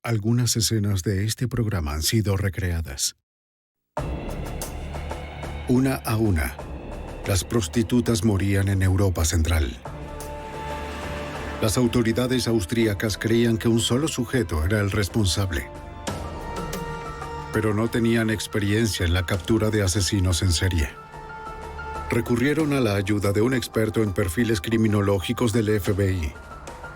Algunas escenas de este programa han sido recreadas. Una a una, las prostitutas morían en Europa Central. Las autoridades austríacas creían que un solo sujeto era el responsable, pero no tenían experiencia en la captura de asesinos en serie. Recurrieron a la ayuda de un experto en perfiles criminológicos del FBI,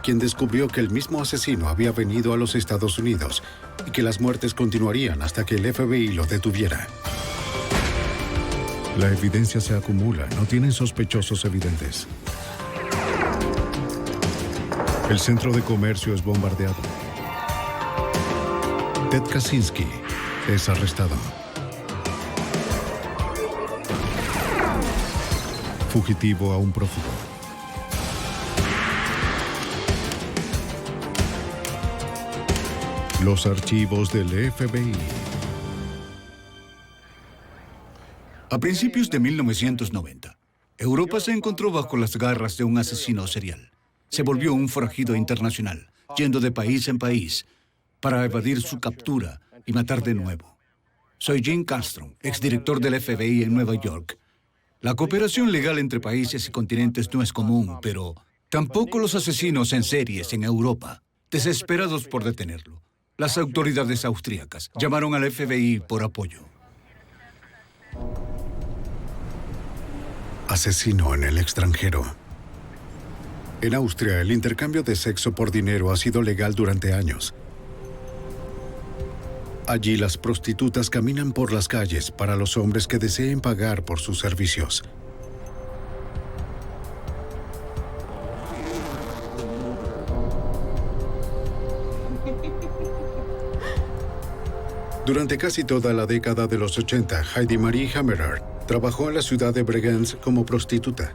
quien descubrió que el mismo asesino había venido a los Estados Unidos y que las muertes continuarían hasta que el FBI lo detuviera. La evidencia se acumula, no tienen sospechosos evidentes. El centro de comercio es bombardeado. Ted Kaczynski es arrestado. Fugitivo a un prófugo. Los archivos del FBI. A principios de 1990, Europa se encontró bajo las garras de un asesino serial. Se volvió un forajido internacional, yendo de país en país para evadir su captura y matar de nuevo. Soy Jim Castro, exdirector del FBI en Nueva York. La cooperación legal entre países y continentes no es común, pero tampoco los asesinos en series en Europa. Desesperados por detenerlo, las autoridades austríacas llamaron al FBI por apoyo. Asesino en el extranjero. En Austria, el intercambio de sexo por dinero ha sido legal durante años. Allí las prostitutas caminan por las calles para los hombres que deseen pagar por sus servicios. Durante casi toda la década de los 80, Heidi Marie Hammerer trabajó en la ciudad de Bregenz como prostituta.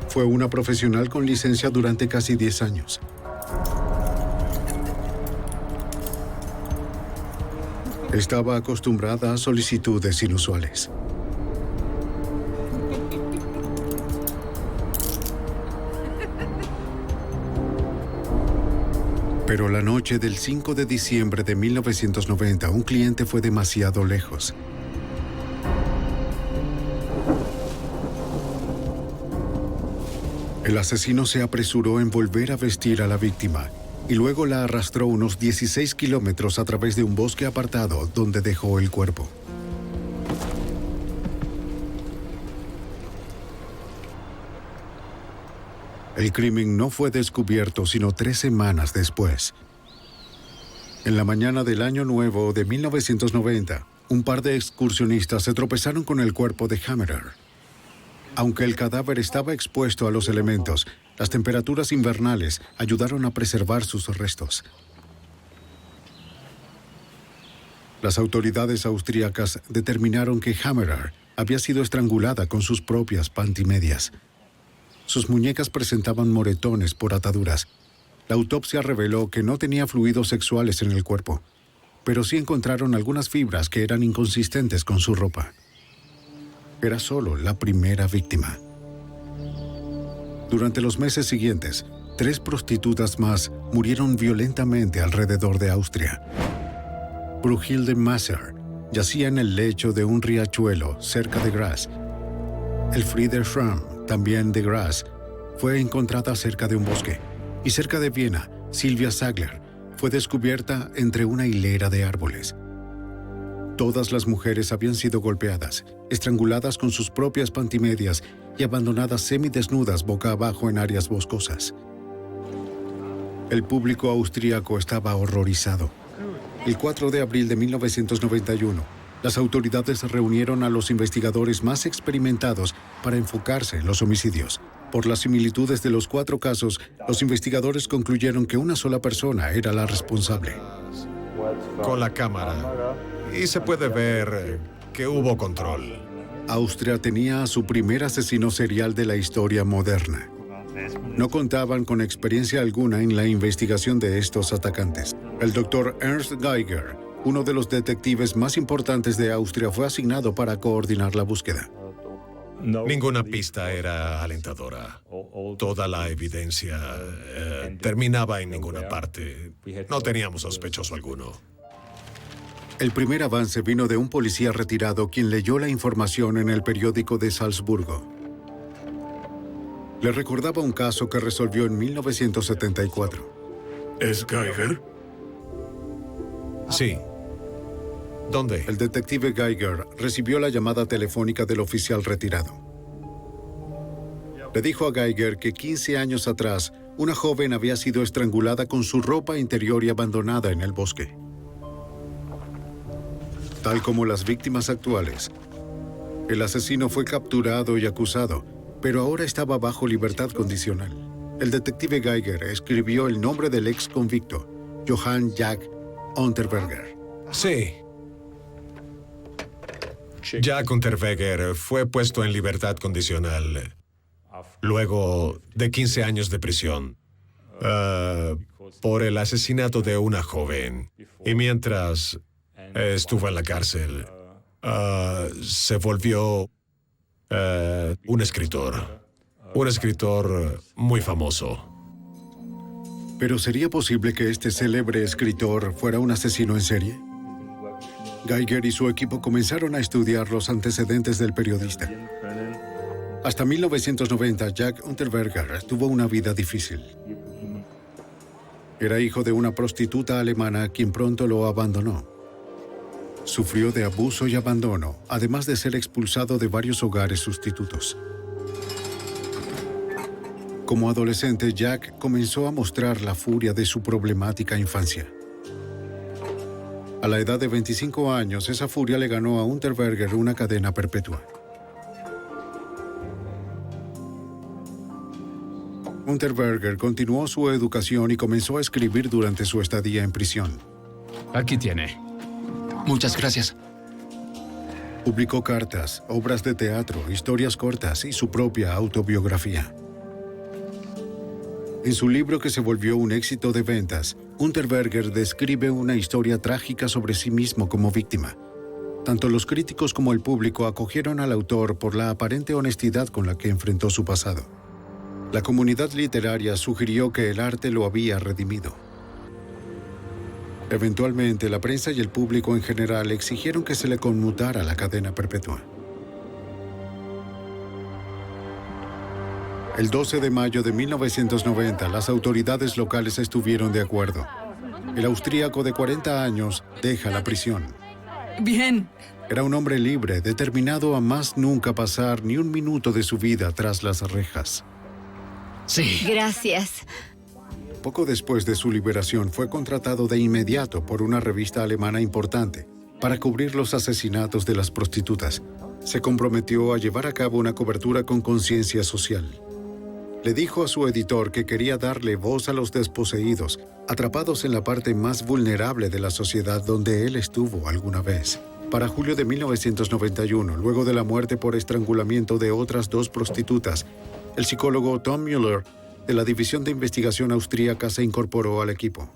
Fue una profesional con licencia durante casi 10 años. Estaba acostumbrada a solicitudes inusuales. Pero la noche del 5 de diciembre de 1990, un cliente fue demasiado lejos. El asesino se apresuró en volver a vestir a la víctima y luego la arrastró unos 16 kilómetros a través de un bosque apartado donde dejó el cuerpo. El crimen no fue descubierto sino 3 semanas después. En la mañana del Año Nuevo de 1990, un par de excursionistas se tropezaron con el cuerpo de Hammerer. Aunque el cadáver estaba expuesto a los elementos, las temperaturas invernales ayudaron a preservar sus restos. Las autoridades austríacas determinaron que Hammerer había sido estrangulada con sus propias pantimedias. Sus muñecas presentaban moretones por ataduras. La autopsia reveló que no tenía fluidos sexuales en el cuerpo, pero sí encontraron algunas fibras que eran inconsistentes con su ropa. Era solo la primera víctima. Durante los meses siguientes, 3 prostitutas más murieron violentamente alrededor de Austria. Brunhilde Masser yacía en el lecho de un riachuelo cerca de Graz. Elfriede Schramm, también de Graz, fue encontrada cerca de un bosque. Y cerca de Viena, Silvia Sagler fue descubierta entre una hilera de árboles. Todas las mujeres habían sido golpeadas, estranguladas con sus propias pantimedias y abandonadas semidesnudas boca abajo en áreas boscosas. El público austríaco estaba horrorizado. El 4 de abril de 1991, las autoridades reunieron a los investigadores más experimentados para enfocarse en los homicidios. Por las similitudes de los 4 casos, los investigadores concluyeron que una sola persona era la responsable. Con la cámara. Y se puede ver que hubo control. Austria tenía a su primer asesino serial de la historia moderna. No contaban con experiencia alguna en la investigación de estos atacantes. El doctor Ernst Geiger, uno de los detectives más importantes de Austria, fue asignado para coordinar la búsqueda. Ninguna pista era alentadora. Toda la evidencia terminaba en ninguna parte. No teníamos sospechoso alguno. El primer avance vino de un policía retirado quien leyó la información en el periódico de Salzburgo. Le recordaba un caso que resolvió en 1974. ¿Es Geiger? Sí. ¿Dónde? El detective Geiger recibió la llamada telefónica del oficial retirado. Le dijo a Geiger que 15 años atrás, una joven había sido estrangulada con su ropa interior y abandonada en el bosque. Tal como las víctimas actuales, el asesino fue capturado y acusado, pero ahora estaba bajo libertad condicional. El detective Geiger escribió el nombre del ex convicto, Johann Jack Unterberger. Sí. Jack Unterweger fue puesto en libertad condicional luego de 15 años de prisión por el asesinato de una joven. Y mientras estuvo en la cárcel, se volvió un escritor muy famoso. ¿Pero sería posible que este célebre escritor fuera un asesino en serie? Geiger y su equipo comenzaron a estudiar los antecedentes del periodista. Hasta 1990, Jack Unterberger tuvo una vida difícil. Era hijo de una prostituta alemana quien pronto lo abandonó. Sufrió de abuso y abandono, además de ser expulsado de varios hogares sustitutos. Como adolescente, Jack comenzó a mostrar la furia de su problemática infancia. A la edad de 25 años, esa furia le ganó a Unterberger una cadena perpetua. Unterberger continuó su educación y comenzó a escribir durante su estadía en prisión. Aquí tiene. Muchas gracias. Publicó cartas, obras de teatro, historias cortas y su propia autobiografía. En su libro, que se volvió un éxito de ventas, Unterberger describe una historia trágica sobre sí mismo como víctima. Tanto los críticos como el público acogieron al autor por la aparente honestidad con la que enfrentó su pasado. La comunidad literaria sugirió que el arte lo había redimido. Eventualmente, la prensa y el público en general exigieron que se le conmutara la cadena perpetua. El 12 de mayo de 1990, las autoridades locales estuvieron de acuerdo. El austríaco de 40 años deja la prisión. Bien. Era un hombre libre, determinado a más nunca pasar ni un minuto de su vida tras las rejas. Sí. Gracias. Poco después de su liberación, fue contratado de inmediato por una revista alemana importante para cubrir los asesinatos de las prostitutas. Se comprometió a llevar a cabo una cobertura con conciencia social. Le dijo a su editor que quería darle voz a los desposeídos, atrapados en la parte más vulnerable de la sociedad donde él estuvo alguna vez. Para julio de 1991, luego de la muerte por estrangulamiento de otras 2 prostitutas, el psicólogo Tom Müller, de la División de Investigación Austríaca, se incorporó al equipo.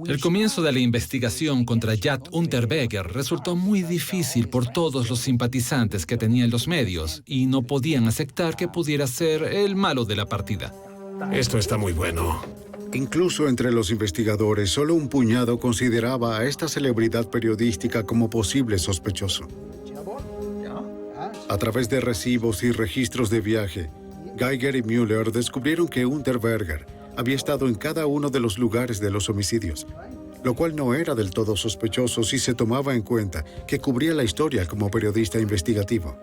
El comienzo de la investigación contra Jack Unterweger resultó muy difícil por todos los simpatizantes que tenían los medios y no podían aceptar que pudiera ser el malo de la partida. Esto está muy bueno. Incluso entre los investigadores, solo un puñado consideraba a esta celebridad periodística como posible sospechoso. A través de recibos y registros de viaje, Geiger y Müller descubrieron que Unterberger había estado en cada uno de los lugares de los homicidios, lo cual no era del todo sospechoso si se tomaba en cuenta que cubría la historia como periodista investigativo.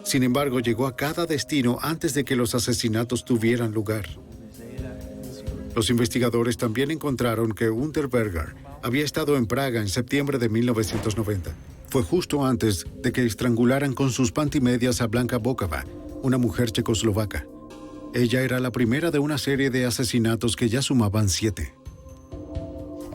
Sin embargo, llegó a cada destino antes de que los asesinatos tuvieran lugar. Los investigadores también encontraron que Unterberger había estado en Praga en septiembre de 1990. Fue justo antes de que estrangularan con sus pantimedias a Blanka Bokova, una mujer checoslovaca. Ella era la primera de una serie de asesinatos que ya sumaban 7.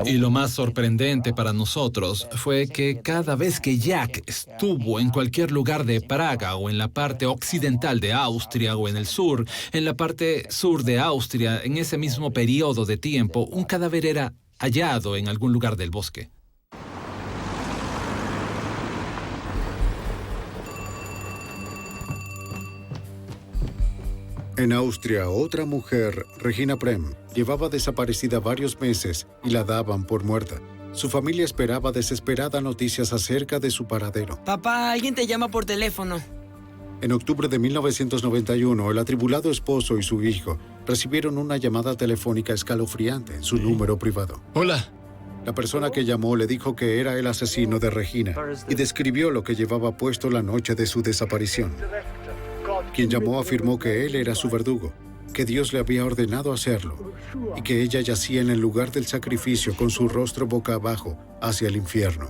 Y lo más sorprendente para nosotros fue que cada vez que Jack estuvo en cualquier lugar de Praga o en la parte occidental de Austria o en el sur, en la parte sur de Austria, en ese mismo periodo de tiempo, un cadáver era hallado en algún lugar del bosque. En Austria, otra mujer, Regina Prem, llevaba desaparecida varios meses y la daban por muerta. Su familia esperaba desesperada noticias acerca de su paradero. Papá, alguien te llama por teléfono. En octubre de 1991, el atribulado esposo y su hijo recibieron una llamada telefónica escalofriante en su número privado. Hola. La persona que llamó le dijo que era el asesino de Regina y describió lo que llevaba puesto la noche de su desaparición. Quien llamó afirmó que él era su verdugo, que Dios le había ordenado hacerlo y que ella yacía en el lugar del sacrificio con su rostro boca abajo hacia el infierno.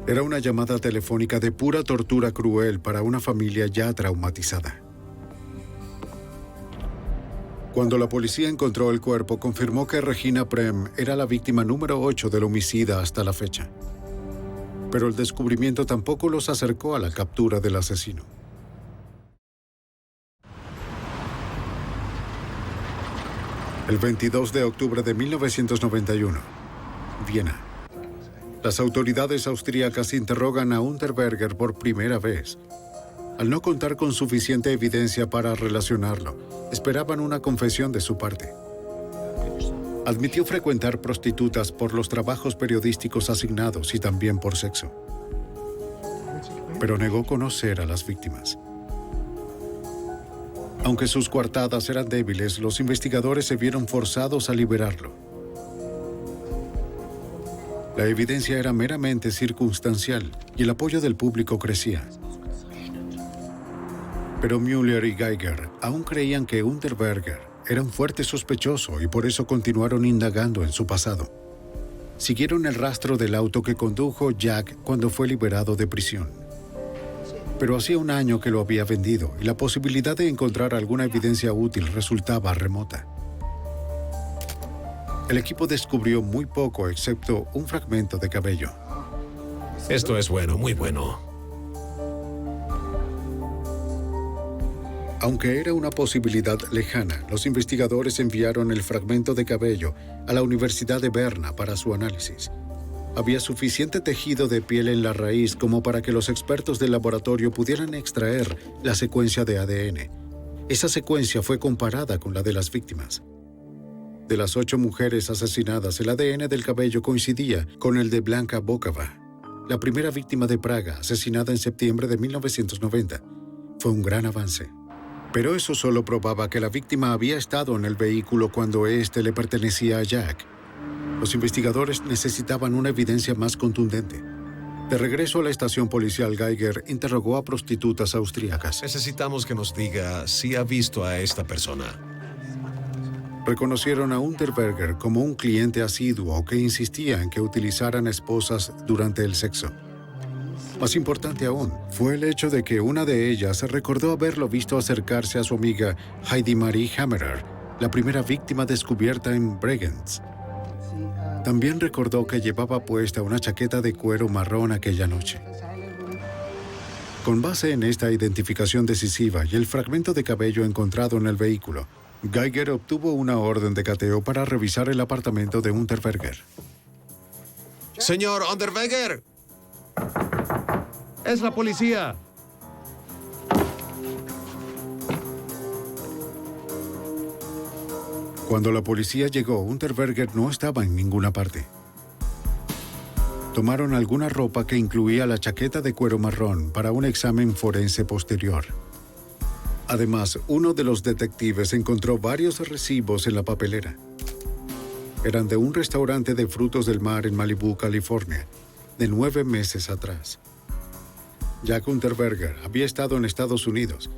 Era una llamada telefónica de pura tortura cruel para una familia ya traumatizada. Cuando la policía encontró el cuerpo, confirmó que Regina Prem era la víctima número 8 del homicida hasta la fecha. Pero el descubrimiento tampoco los acercó a la captura del asesino. El 22 de octubre de 1991, Viena. Las autoridades austríacas interrogan a Unterberger por primera vez. Al no contar con suficiente evidencia para relacionarlo, esperaban una confesión de su parte. Admitió frecuentar prostitutas por los trabajos periodísticos asignados y también por sexo. Pero negó conocer a las víctimas. Aunque sus coartadas eran débiles, los investigadores se vieron forzados a liberarlo. La evidencia era meramente circunstancial y el apoyo del público crecía. Pero Müller y Geiger aún creían que Unterberger era un fuerte sospechoso y por eso continuaron indagando en su pasado. Siguieron el rastro del auto que condujo Jack cuando fue liberado de prisión. Pero hacía un año que lo había vendido y la posibilidad de encontrar alguna evidencia útil resultaba remota. El equipo descubrió muy poco excepto un fragmento de cabello. Esto es bueno, muy bueno. Aunque era una posibilidad lejana, los investigadores enviaron el fragmento de cabello a la Universidad de Berna para su análisis. Había suficiente tejido de piel en la raíz como para que los expertos del laboratorio pudieran extraer la secuencia de ADN. Esa secuencia fue comparada con la de las víctimas. De las 8 mujeres asesinadas, el ADN del cabello coincidía con el de Blanka Bokova, la primera víctima de Praga, asesinada en septiembre de 1990. Fue un gran avance. Pero eso solo probaba que la víctima había estado en el vehículo cuando éste le pertenecía a Jack. Los investigadores necesitaban una evidencia más contundente. De regreso a la estación policial, Geiger interrogó a prostitutas austríacas. Necesitamos que nos diga si ha visto a esta persona. Reconocieron a Unterberger como un cliente asiduo que insistía en que utilizaran esposas durante el sexo. Más importante aún, fue el hecho de que una de ellas recordó haberlo visto acercarse a su amiga Heidi Marie Hammerer, la primera víctima descubierta en Bregenz. También recordó que llevaba puesta una chaqueta de cuero marrón aquella noche. Con base en esta identificación decisiva y el fragmento de cabello encontrado en el vehículo, Geiger obtuvo una orden de cateo para revisar el apartamento de Unterberger. ¡Señor Unterberger! ¡Es la policía! Cuando la policía llegó, Unterberger no estaba en ninguna parte. Tomaron alguna ropa que incluía la chaqueta de cuero marrón para un examen forense posterior. Además, uno de los detectives encontró varios recibos en la papelera. Eran de un restaurante de frutos del mar en Malibú, California, de 9 meses atrás. Jack Unterberger había estado en Estados Unidos,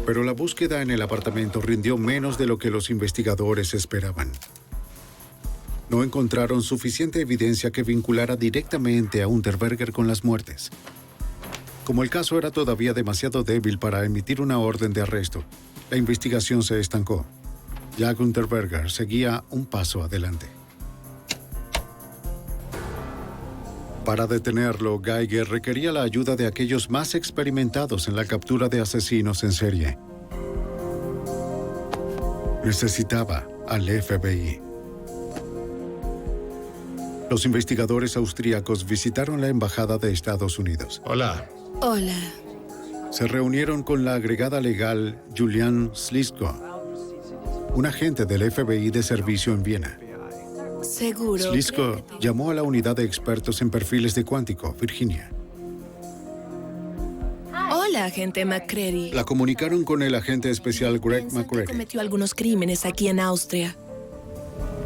pero la búsqueda en el apartamento rindió menos de lo que los investigadores esperaban. No encontraron suficiente evidencia que vinculara directamente a Unterberger con las muertes. Como el caso era todavía demasiado débil para emitir una orden de arresto, la investigación se estancó. Jack Unterberger seguía un paso adelante. Para detenerlo, Geiger requería la ayuda de aquellos más experimentados en la captura de asesinos en serie. Necesitaba al FBI. Los investigadores austríacos visitaron la embajada de Estados Unidos. Hola. Hola. Se reunieron con la agregada legal Julian Slisko, un agente del FBI de servicio en Viena. Seguro. Slisko llamó a la unidad de expertos en perfiles de Quantico, Virginia. Hola, agente McCready. La comunicaron con el agente especial Greg Piensa que McCready. cometió algunos crímenes aquí en Austria.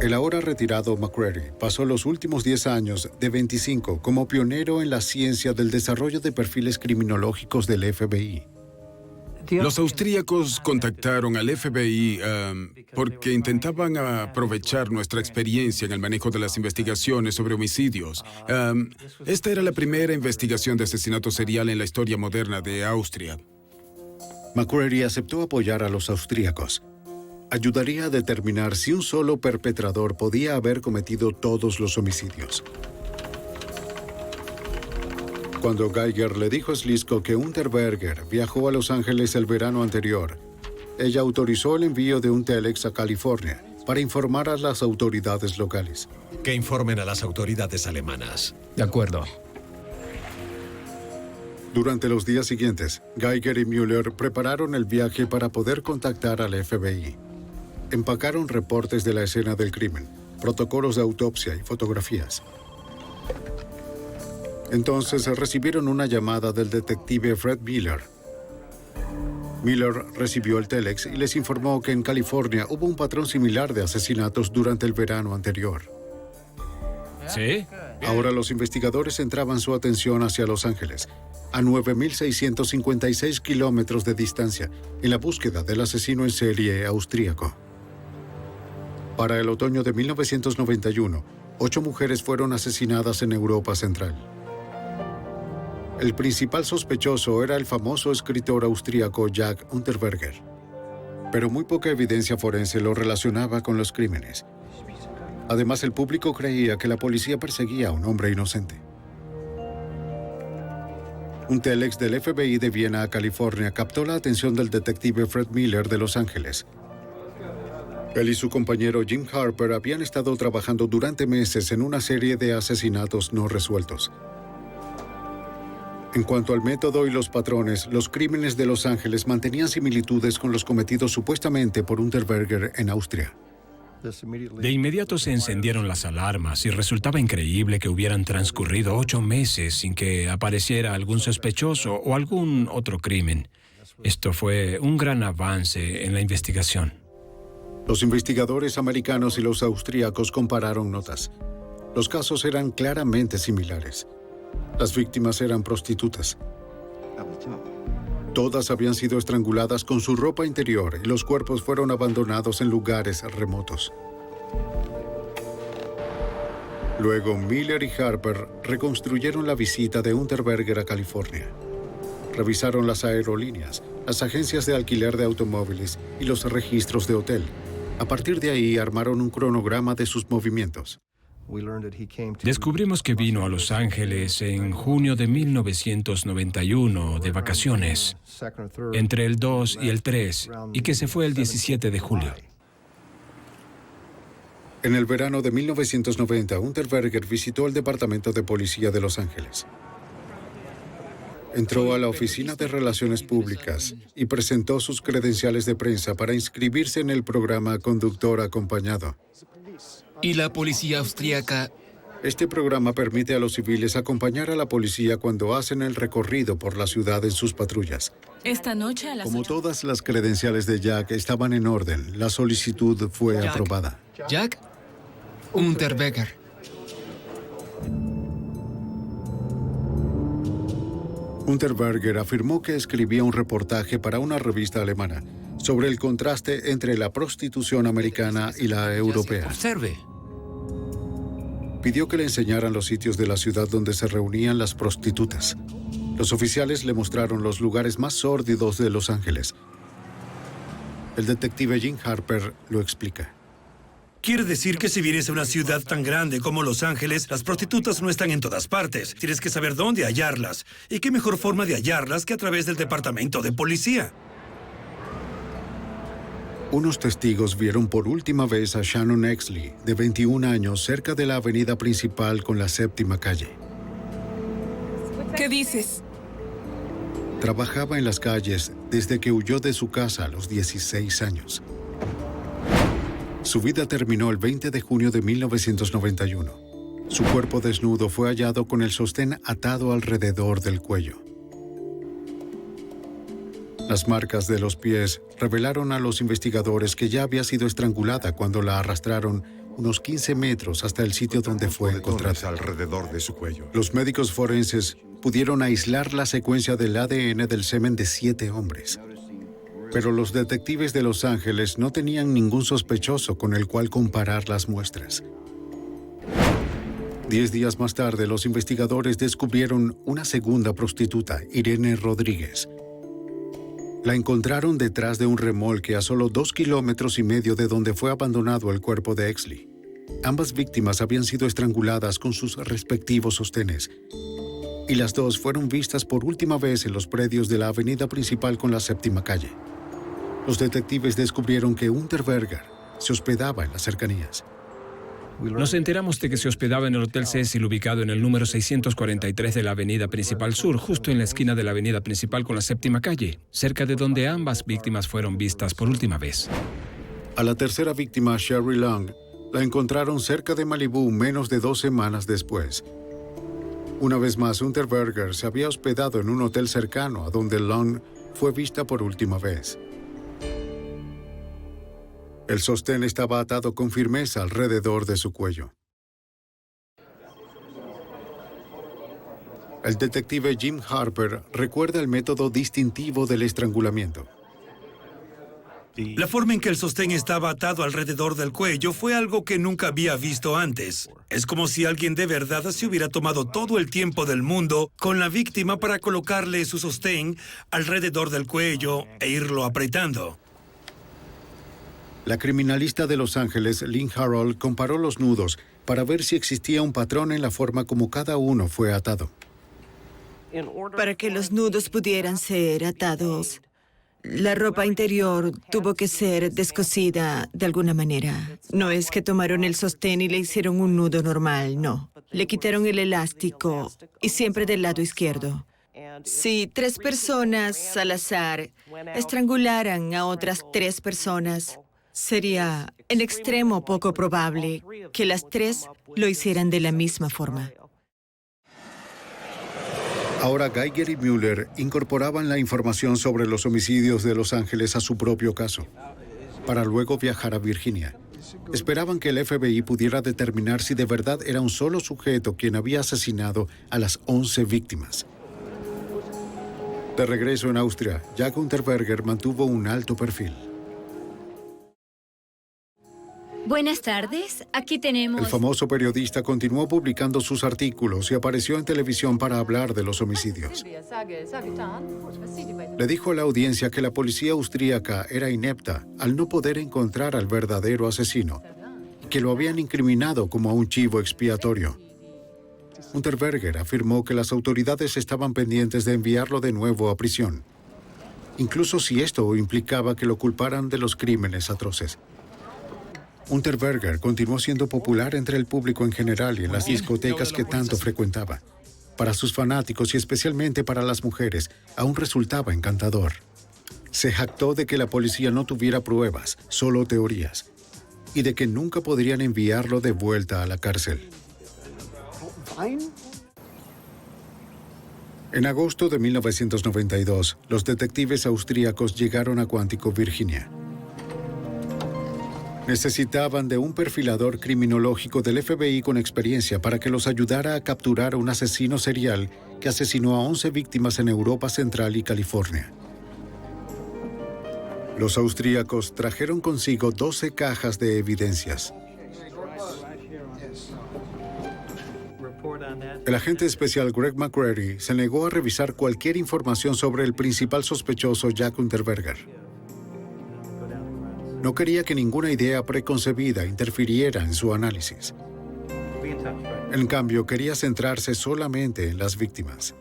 El ahora retirado McCready pasó los últimos 10 años de 25 como pionero en la ciencia del desarrollo de perfiles criminológicos del FBI. Los austríacos contactaron al FBI porque intentaban aprovechar nuestra experiencia en el manejo de las investigaciones sobre homicidios. Esta era la primera investigación de asesinato serial en la historia moderna de Austria. McCready aceptó apoyar a los austríacos. Ayudaría a determinar si un solo perpetrador podía haber cometido todos los homicidios. Cuando Geiger le dijo a Slisko que Unterberger viajó a Los Ángeles el verano anterior, ella autorizó el envío de un telex a California para informar a las autoridades locales. Que informen a las autoridades alemanas. De acuerdo. Durante los días siguientes, Geiger y Müller prepararon el viaje para poder contactar al FBI. Empacaron reportes de la escena del crimen, protocolos de autopsia y fotografías. Entonces recibieron una llamada del detective Fred Miller. Miller recibió el telex y les informó que en California hubo un patrón similar de asesinatos durante el verano anterior. ¿Sí? Ahora los investigadores centraban su atención hacia Los Ángeles, a 9.656 kilómetros de distancia, en la búsqueda del asesino en serie austríaco. Para el otoño de 1991, 8 mujeres fueron asesinadas en Europa Central. El principal sospechoso era el famoso escritor austríaco Jack Unterberger, pero muy poca evidencia forense lo relacionaba con los crímenes. Además, el público creía que la policía perseguía a un hombre inocente. Un telex del FBI de Viena a California captó la atención del detective Fred Miller de Los Ángeles. Él y su compañero Jim Harper habían estado trabajando durante meses en una serie de asesinatos no resueltos. En cuanto al método y los patrones, los crímenes de Los Ángeles mantenían similitudes con los cometidos supuestamente por Unterberger en Austria. De inmediato se encendieron las alarmas y resultaba increíble que hubieran transcurrido 8 meses sin que apareciera algún sospechoso o algún otro crimen. Esto fue un gran avance en la investigación. Los investigadores americanos y los austríacos compararon notas. Los casos eran claramente similares. Las víctimas eran prostitutas. Todas habían sido estranguladas con su ropa interior y los cuerpos fueron abandonados en lugares remotos. Luego, Miller y Harper reconstruyeron la visita de Unterberger a California. Revisaron las aerolíneas, las agencias de alquiler de automóviles y los registros de hotel. A partir de ahí, armaron un cronograma de sus movimientos. Descubrimos que vino a Los Ángeles en junio de 1991 de vacaciones, entre el 2 y el 3, y que se fue el 17 de julio. En el verano de 1990, Unterberger visitó el Departamento de Policía de Los Ángeles. Entró a la Oficina de Relaciones Públicas y presentó sus credenciales de prensa para inscribirse en el programa Conductor Acompañado. ¿Y la policía austríaca? Este programa permite a los civiles acompañar a la policía cuando hacen el recorrido por la ciudad en sus patrullas. Esta noche a las Como 8. todas las credenciales de Jack estaban en orden, la solicitud fue aprobada. ¿Jack? Unterberger. Unterberger afirmó que escribía un reportaje para una revista alemana sobre el contraste entre la prostitución americana y la europea. Observe. Pidió que le enseñaran los sitios de la ciudad donde se reunían las prostitutas. Los oficiales le mostraron los lugares más sórdidos de Los Ángeles. El detective Jim Harper lo explica. Quiere decir que si vienes a una ciudad tan grande como Los Ángeles, las prostitutas no están en todas partes. Tienes que saber dónde hallarlas. ¿Y qué mejor forma de hallarlas que a través del departamento de policía? Unos testigos vieron por última vez a Shannon Exley, de 21 años, cerca de la avenida principal con la 7ª calle. ¿Qué dices? Trabajaba en las calles desde que huyó de su casa a los 16 años. Su vida terminó el 20 de junio de 1991. Su cuerpo desnudo fue hallado con el sostén atado alrededor del cuello. Las marcas de los pies revelaron a los investigadores que ya había sido estrangulada cuando la arrastraron unos 15 metros hasta el sitio donde fue encontrada. Alrededor de su cuello. Los médicos forenses pudieron aislar la secuencia del ADN del semen de 7 hombres. Pero los detectives de Los Ángeles no tenían ningún sospechoso con el cual comparar las muestras. 10 días más tarde, los investigadores descubrieron una segunda prostituta, Irene Rodríguez. La encontraron detrás de un remolque a solo 2,5 kilómetros de donde fue abandonado el cuerpo de Exley. Ambas víctimas habían sido estranguladas con sus respectivos sostenes, y las dos fueron vistas por última vez en los predios de la avenida principal con la 7ª calle. Los detectives descubrieron que Unterberger se hospedaba en las cercanías. Nos enteramos de que se hospedaba en el Hotel Cecil, ubicado en el número 643 de la Avenida Principal Sur, justo en la esquina de la Avenida Principal con la 7ª calle, cerca de donde ambas víctimas fueron vistas por última vez. A la tercera víctima, Sherry Long, la encontraron cerca de Malibú menos de 2 semanas después. Una vez más, Unterberger se había hospedado en un hotel cercano a donde Long fue vista por última vez. El sostén estaba atado con firmeza alrededor de su cuello. El detective Jim Harper recuerda el método distintivo del estrangulamiento. La forma en que el sostén estaba atado alrededor del cuello fue algo que nunca había visto antes. Es como si alguien de verdad se hubiera tomado todo el tiempo del mundo con la víctima para colocarle su sostén alrededor del cuello e irlo apretando. La criminalista de Los Ángeles, Lynn Harold, comparó los nudos para ver si existía un patrón en la forma como cada uno fue atado. Para que los nudos pudieran ser atados, la ropa interior tuvo que ser descosida de alguna manera. No es que tomaron el sostén y le hicieron un nudo normal, no. Le quitaron el elástico y siempre del lado izquierdo. Si 3 personas al azar estrangularan a otras 3 personas, sería en extremo poco probable que las 3 lo hicieran de la misma forma. Ahora Geiger y Mueller incorporaban la información sobre los homicidios de Los Ángeles a su propio caso, para luego viajar a Virginia. Esperaban que el FBI pudiera determinar si de verdad era un solo sujeto quien había asesinado a las 11 víctimas. De regreso en Austria, Jack Unterberger mantuvo un alto perfil. Buenas tardes, aquí tenemos... El famoso periodista continuó publicando sus artículos y apareció en televisión para hablar de los homicidios. Le dijo a la audiencia que la policía austríaca era inepta al no poder encontrar al verdadero asesino, que lo habían incriminado como a un chivo expiatorio. Unterberger afirmó que las autoridades estaban pendientes de enviarlo de nuevo a prisión, incluso si esto implicaba que lo culparan de los crímenes atroces. Unterberger continuó siendo popular entre el público en general y en las discotecas que tanto frecuentaba. Para sus fanáticos y especialmente para las mujeres, aún resultaba encantador. Se jactó de que la policía no tuviera pruebas, solo teorías, y de que nunca podrían enviarlo de vuelta a la cárcel. En agosto de 1992, los detectives austríacos llegaron a Quantico, Virginia. Necesitaban de un perfilador criminológico del FBI con experiencia para que los ayudara a capturar a un asesino serial que asesinó a 11 víctimas en Europa Central y California. Los austríacos trajeron consigo 12 cajas de evidencias. El agente especial Greg McCreary se negó a revisar cualquier información sobre el principal sospechoso Jack Unterberger. No quería que ninguna idea preconcebida interfiriera en su análisis. En cambio, quería centrarse solamente en las víctimas.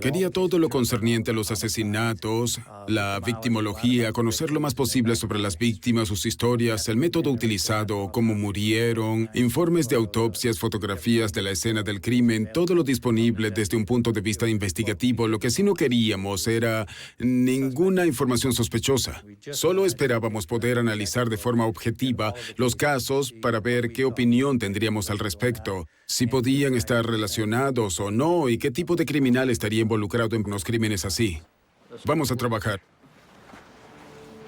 Quería todo lo concerniente a los asesinatos, la victimología, conocer lo más posible sobre las víctimas, sus historias, el método utilizado, cómo murieron, informes de autopsias, fotografías de la escena del crimen, todo lo disponible desde un punto de vista investigativo. Lo que sí no queríamos era ninguna información sospechosa. Solo esperábamos poder analizar de forma objetiva los casos para ver qué opinión tendríamos al respecto, si podían estar relacionados o no y qué tipo de criminal estaría involucrado en unos crímenes así. Vamos a trabajar.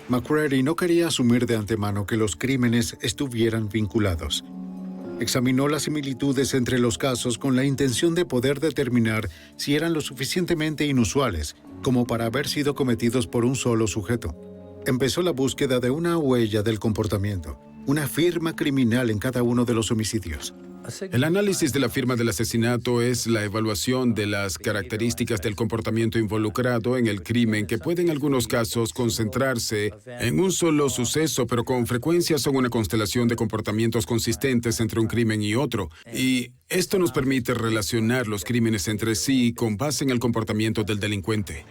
McCreary no quería asumir de antemano que los crímenes estuvieran vinculados. Examinó las similitudes entre los casos con la intención de poder determinar si eran lo suficientemente inusuales como para haber sido cometidos por un solo sujeto. Empezó la búsqueda de una huella del comportamiento, una firma criminal en cada uno de los homicidios. El análisis de la firma del asesinato es la evaluación de las características del comportamiento involucrado en el crimen que puede en algunos casos concentrarse en un solo suceso, pero con frecuencia son una constelación de comportamientos consistentes entre un crimen y otro. Y esto nos permite relacionar los crímenes entre sí con base en el comportamiento del delincuente.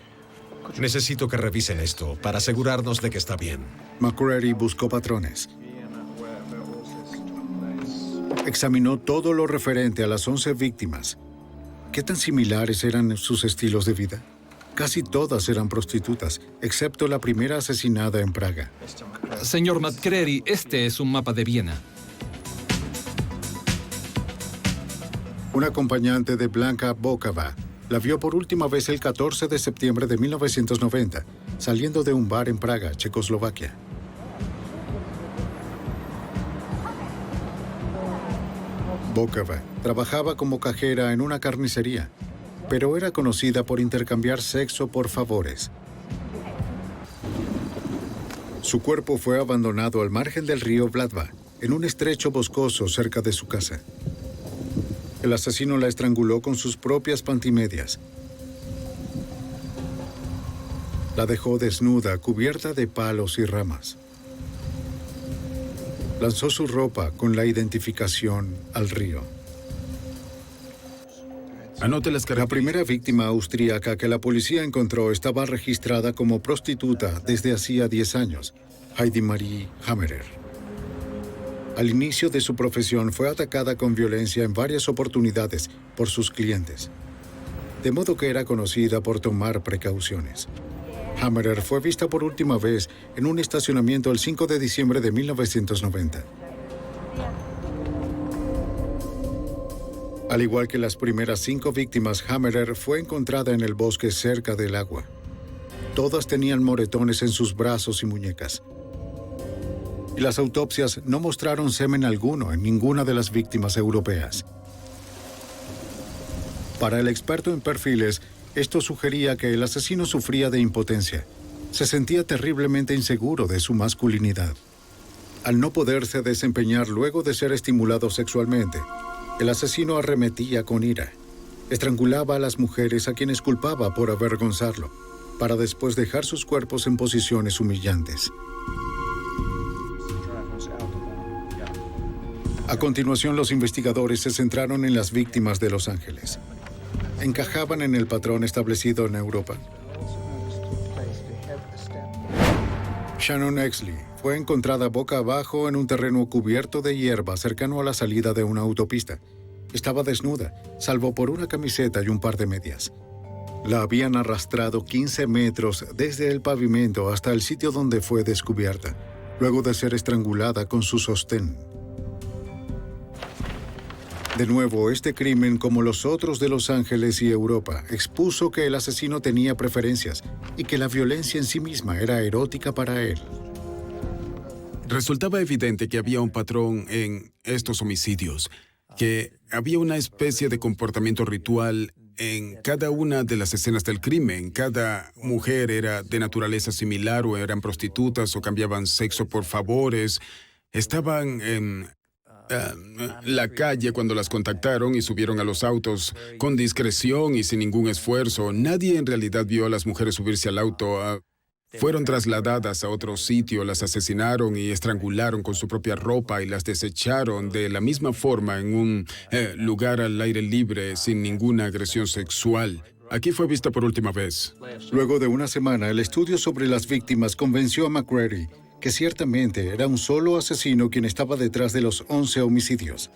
Necesito que revisen esto para asegurarnos de que está bien. McCreary buscó patrones. Examinó todo lo referente a las 11 víctimas. ¿Qué tan similares eran sus estilos de vida? Casi todas eran prostitutas, excepto la primera asesinada en Praga. Señor McCreary, este es un mapa de Viena. Un acompañante de Blanka Bokova la vio por última vez el 14 de septiembre de 1990, saliendo de un bar en Praga, Checoslovaquia. Bokova trabajaba como cajera en una carnicería, pero era conocida por intercambiar sexo por favores. Su cuerpo fue abandonado al margen del río Vladva, en un estrecho boscoso cerca de su casa. El asesino la estranguló con sus propias pantimedias. La dejó desnuda, cubierta de palos y ramas. Lanzó su ropa con la identificación al río. Anote las La primera víctima austríaca que la policía encontró estaba registrada como prostituta desde hacía 10 años, Heidi Marie Hammerer. Al inicio de su profesión fue atacada con violencia en varias oportunidades por sus clientes, de modo que era conocida por tomar precauciones. Hammerer fue vista por última vez en un estacionamiento el 5 de diciembre de 1990. Al igual que las primeras 5 víctimas, Hammerer fue encontrada en el bosque cerca del agua. Todas tenían moretones en sus brazos y muñecas. Y las autopsias no mostraron semen alguno en ninguna de las víctimas europeas. Para el experto en perfiles, esto sugería que el asesino sufría de impotencia. Se sentía terriblemente inseguro de su masculinidad. Al no poderse desempeñar luego de ser estimulado sexualmente, el asesino arremetía con ira. Estrangulaba a las mujeres a quienes culpaba por avergonzarlo, para después dejar sus cuerpos en posiciones humillantes. A continuación, los investigadores se centraron en las víctimas de Los Ángeles. ¿Encajaban en el patrón establecido en Europa? Shannon Exley fue encontrada boca abajo en un terreno cubierto de hierba cercano a la salida de una autopista. Estaba desnuda, salvo por una camiseta y un par de medias. La habían arrastrado 15 metros desde el pavimento hasta el sitio donde fue descubierta, luego de ser estrangulada con su sostén. De nuevo, este crimen, como los otros de Los Ángeles y Europa, expuso que el asesino tenía preferencias y que la violencia en sí misma era erótica para él. Resultaba evidente que había un patrón en estos homicidios, que había una especie de comportamiento ritual en cada una de las escenas del crimen. Cada mujer era de naturaleza similar o eran prostitutas o cambiaban sexo por favores. Estaban en la calle cuando las contactaron y subieron a los autos con discreción y sin ningún esfuerzo. Nadie en realidad vio a las mujeres subirse al auto. Fueron trasladadas a otro sitio, las asesinaron y estrangularon con su propia ropa y las desecharon de la misma forma en un lugar al aire libre sin ninguna agresión sexual. aquí fue vista por última vez. Luego de una semana, el estudio sobre las víctimas convenció a McCready que ciertamente era un solo asesino quien estaba detrás de los 11 homicidios.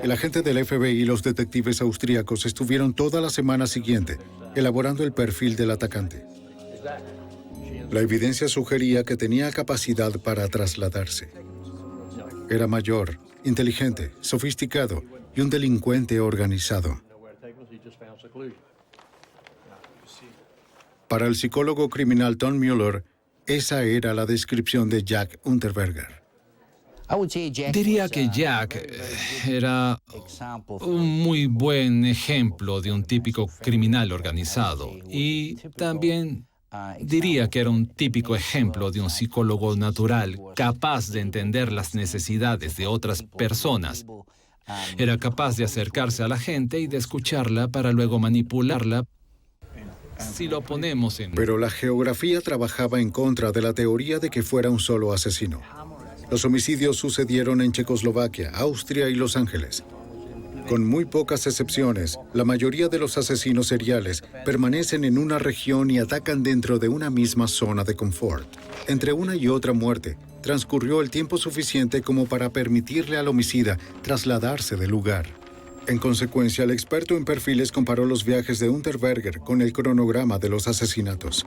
El agente del FBI y los detectives austríacos estuvieron toda la semana siguiente elaborando el perfil del atacante. La evidencia sugería que tenía capacidad para trasladarse. Era mayor, inteligente, sofisticado y un delincuente organizado. Para el psicólogo criminal Tom Mueller, esa era la descripción de Jack Unterberger. Diría que Jack era un muy buen ejemplo de un típico criminal organizado y también diría que era un típico ejemplo de un psicólogo natural capaz de entender las necesidades de otras personas. Era capaz de acercarse a la gente y de escucharla para luego manipularla. Si lo ponemos en... Pero la geografía trabajaba en contra de la teoría de que fuera un solo asesino. Los homicidios sucedieron en Checoslovaquia, Austria y Los Ángeles. Con muy pocas excepciones, la mayoría de los asesinos seriales permanecen en una región y atacan dentro de una misma zona de confort. Entre una y otra muerte, transcurrió el tiempo suficiente como para permitirle al homicida trasladarse del lugar. En consecuencia, el experto en perfiles comparó los viajes de Unterberger con el cronograma de los asesinatos.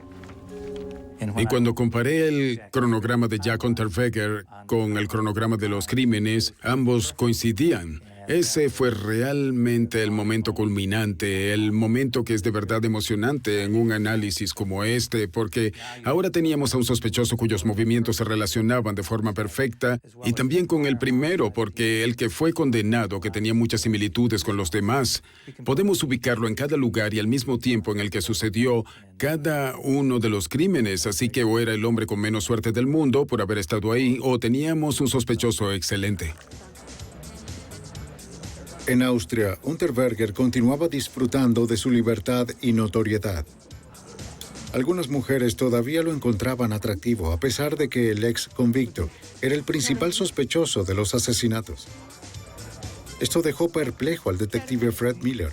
Y cuando comparé el cronograma de Jack Unterberger con el cronograma de los crímenes, ambos coincidían. Ese fue realmente el momento culminante, el momento que es de verdad emocionante en un análisis como este, porque ahora teníamos a un sospechoso cuyos movimientos se relacionaban de forma perfecta, y también con el primero, porque el que fue condenado, que tenía muchas similitudes con los demás, podemos ubicarlo en cada lugar y al mismo tiempo en el que sucedió cada uno de los crímenes, así que o era el hombre con menos suerte del mundo por haber estado ahí, o teníamos un sospechoso excelente. En Austria, Unterberger continuaba disfrutando de su libertad y notoriedad. Algunas mujeres todavía lo encontraban atractivo, a pesar de que el ex convicto era el principal sospechoso de los asesinatos. Esto dejó perplejo al detective Fred Miller.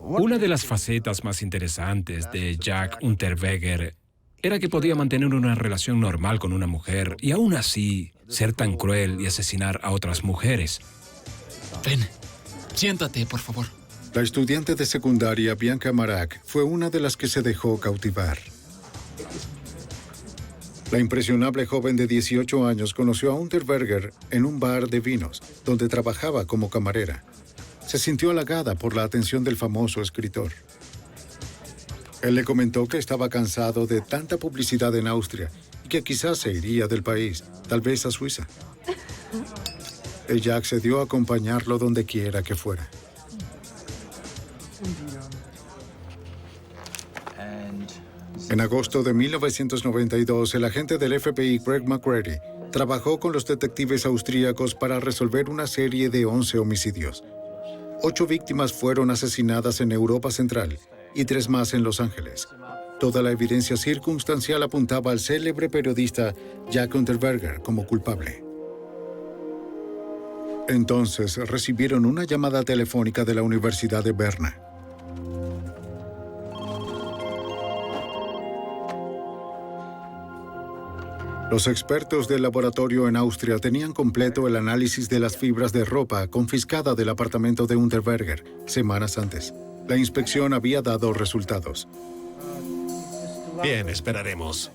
Una de las facetas más interesantes de Jack Unterberger era que podía mantener una relación normal con una mujer y aún así ser tan cruel y asesinar a otras mujeres. Ven. Siéntate, por favor. La estudiante de secundaria Bianca Marak fue una de las que se dejó cautivar. La impresionable joven de 18 años conoció a Unterberger en un bar de vinos, donde trabajaba como camarera. Se sintió halagada por la atención del famoso escritor. Él le comentó que estaba cansado de tanta publicidad en Austria y que quizás se iría del país, tal vez a Suiza. Ella accedió a acompañarlo donde quiera que fuera. En agosto de 1992, el agente del FBI, Craig McCready, trabajó con los detectives austríacos para resolver una serie de 11 homicidios. 8 víctimas fueron asesinadas en Europa Central y 3 más en Los Ángeles. Toda la evidencia circunstancial apuntaba al célebre periodista Jack Unterberger como culpable. Entonces recibieron una llamada telefónica de la Universidad de Berna. Los expertos del laboratorio en Austria tenían completo el análisis de las fibras de ropa confiscada del apartamento de Unterberger semanas antes. La inspección había dado resultados. Bien, esperaremos.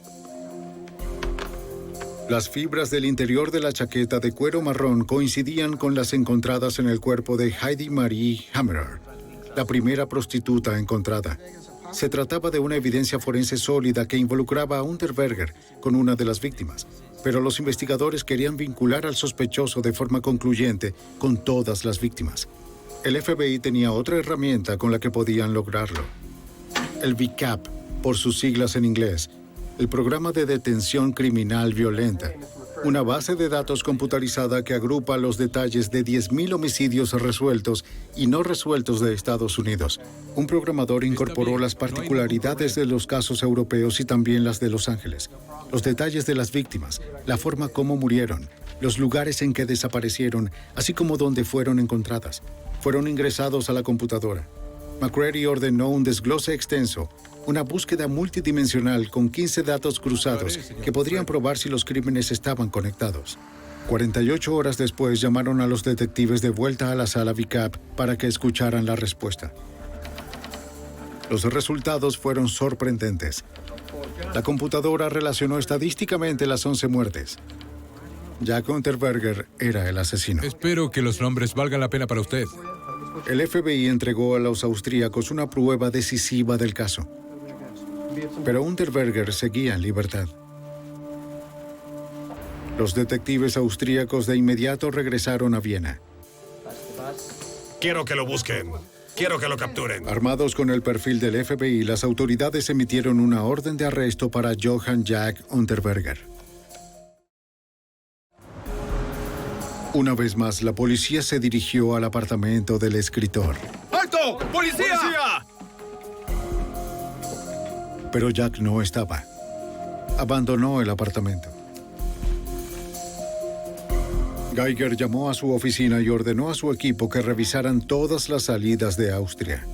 Las fibras del interior de la chaqueta de cuero marrón coincidían con las encontradas en el cuerpo de Heidi Marie Hammerer, la primera prostituta encontrada. Se trataba de una evidencia forense sólida que involucraba a Unterberger con una de las víctimas, pero los investigadores querían vincular al sospechoso de forma concluyente con todas las víctimas. El FBI tenía otra herramienta con la que podían lograrlo. El VCAP, por sus siglas en inglés, el Programa de Detención Criminal Violenta, una base de datos computarizada que agrupa los detalles de 10.000 homicidios resueltos y no resueltos de Estados Unidos. Un programador incorporó las particularidades de los casos europeos y también las de Los Ángeles, los detalles de las víctimas, la forma como murieron, los lugares en que desaparecieron, así como dónde fueron encontradas. Fueron ingresados a la computadora. McCready ordenó un desglose extenso, una búsqueda multidimensional con 15 datos cruzados que podrían probar si los crímenes estaban conectados. 48 horas después llamaron a los detectives de vuelta a la sala VCAP para que escucharan la respuesta. Los resultados fueron sorprendentes. La computadora relacionó estadísticamente las 11 muertes. Jack Unterberger era el asesino. Espero que los nombres valgan la pena para usted. El FBI entregó a los austríacos una prueba decisiva del caso. Pero Unterberger seguía en libertad. Los detectives austríacos de inmediato regresaron a Viena. Quiero que lo busquen. Quiero que lo capturen. Armados con el perfil del FBI, las autoridades emitieron una orden de arresto para Johann Jack Unterberger. Una vez más, la policía se dirigió al apartamento del escritor. ¡Alto! ¡Policía! ¡Policía! Pero Jack no estaba. Abandonó el apartamento. Geiger llamó a su oficina y ordenó a su equipo que revisaran todas las salidas de Austria.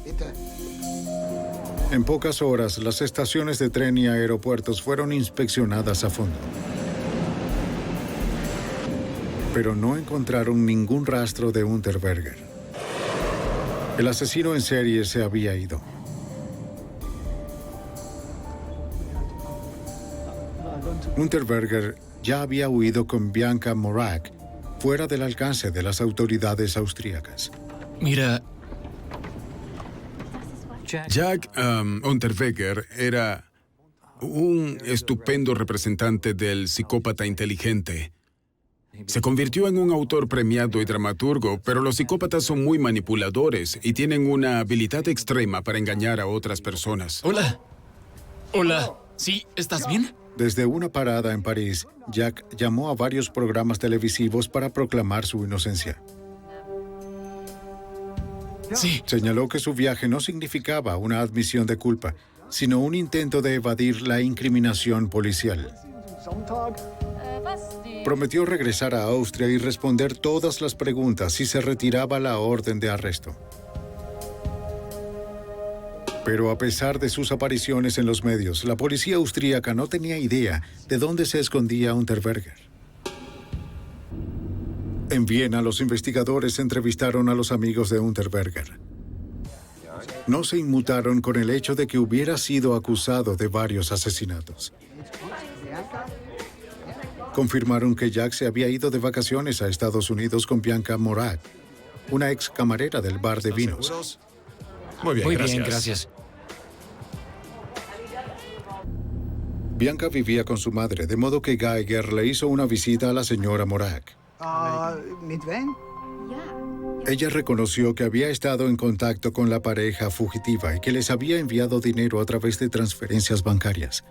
En pocas horas, las estaciones de tren y aeropuertos fueron inspeccionadas a fondo. Pero no encontraron ningún rastro de Unterberger. El asesino en serie se había ido. Unterberger ya había huido con Bianca Morak, fuera del alcance de las autoridades austríacas. Mira, Jack Unterberger era un estupendo representante del psicópata inteligente. Se convirtió en un autor premiado y dramaturgo, pero los psicópatas son muy manipuladores y tienen una habilidad extrema para engañar a otras personas. Hola. Hola. ¿Sí? ¿Estás bien? Desde una parada en París, Jack llamó a varios programas televisivos para proclamar su inocencia. Sí. Señaló que su viaje no significaba una admisión de culpa, sino un intento de evadir la incriminación policial. Prometió regresar a Austria y responder todas las preguntas si se retiraba la orden de arresto. Pero a pesar de sus apariciones en los medios, la policía austríaca no tenía idea de dónde se escondía Unterberger. En Viena, los investigadores entrevistaron a los amigos de Unterberger. No se inmutaron con el hecho de que hubiera sido acusado de varios asesinatos. Confirmaron que Jack se había ido de vacaciones a Estados Unidos con Bianca Morak, una ex camarera del bar de vinos. ¿Seguros? Muy bien, gracias. Bianca vivía con su madre, de modo que Geiger le hizo una visita a la señora Morak. Ella reconoció que había estado en contacto con la pareja fugitiva y que les había enviado dinero a través de transferencias bancarias.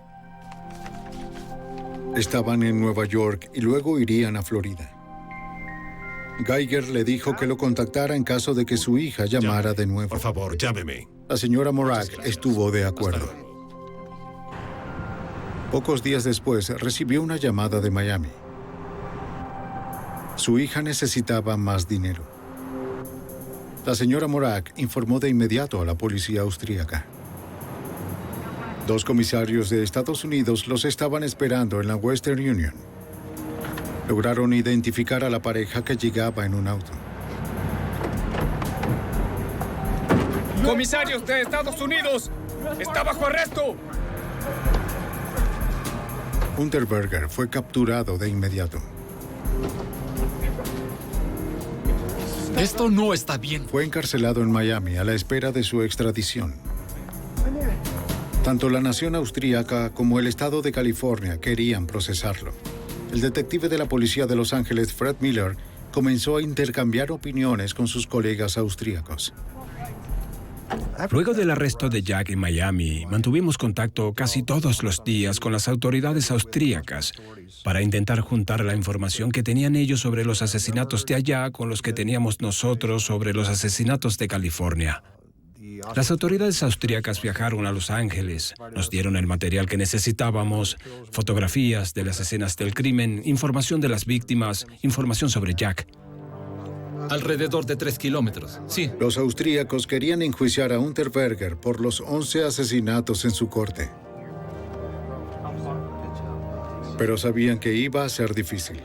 Estaban en Nueva York y luego irían a Florida. Geiger le dijo que lo contactara en caso de que su hija llamara de nuevo. Por favor, llámeme. La señora Morak estuvo de acuerdo. Pocos días después, recibió una llamada de Miami. Su hija necesitaba más dinero. La señora Morak informó de inmediato a la policía austríaca. 2 comisarios de Estados Unidos los estaban esperando en la Western Union. Lograron identificar a la pareja que llegaba en un auto. ¡Comisarios de Estados Unidos! ¡Está bajo arresto! Unterberger fue capturado de inmediato. Esto no está bien. Fue encarcelado en Miami a la espera de su extradición. Tanto la nación austríaca como el estado de California querían procesarlo. El detective de la policía de Los Ángeles, Fred Miller, comenzó a intercambiar opiniones con sus colegas austríacos. Luego del arresto de Jack en Miami, mantuvimos contacto casi todos los días con las autoridades austríacas para intentar juntar la información que tenían ellos sobre los asesinatos de allá con los que teníamos nosotros sobre los asesinatos de California. Las autoridades austríacas viajaron a Los Ángeles, nos dieron el material que necesitábamos, fotografías de las escenas del crimen, información de las víctimas, información sobre Jack. Alrededor de 3 kilómetros, sí. Los austríacos querían enjuiciar a Unterberger por los 11 asesinatos en su corte. Pero sabían que iba a ser difícil.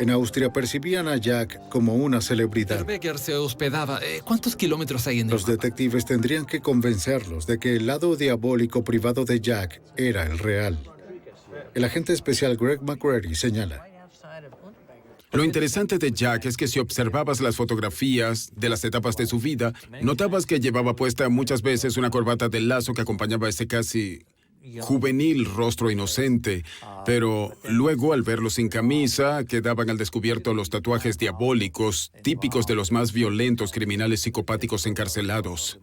En Austria percibían a Jack como una celebridad. Unterberger se hospedaba. ¿Cuántos kilómetros hay en el Los detectives tendrían que convencerlos de que el lado diabólico privado de Jack era el real. El agente especial Greg McCready señala: Lo interesante de Jack es que si observabas las fotografías de las etapas de su vida, notabas que llevaba puesta muchas veces una corbata de lazo que acompañaba ese casi juvenil rostro inocente, pero luego al verlo sin camisa, quedaban al descubierto los tatuajes diabólicos típicos de los más violentos criminales psicopáticos encarcelados.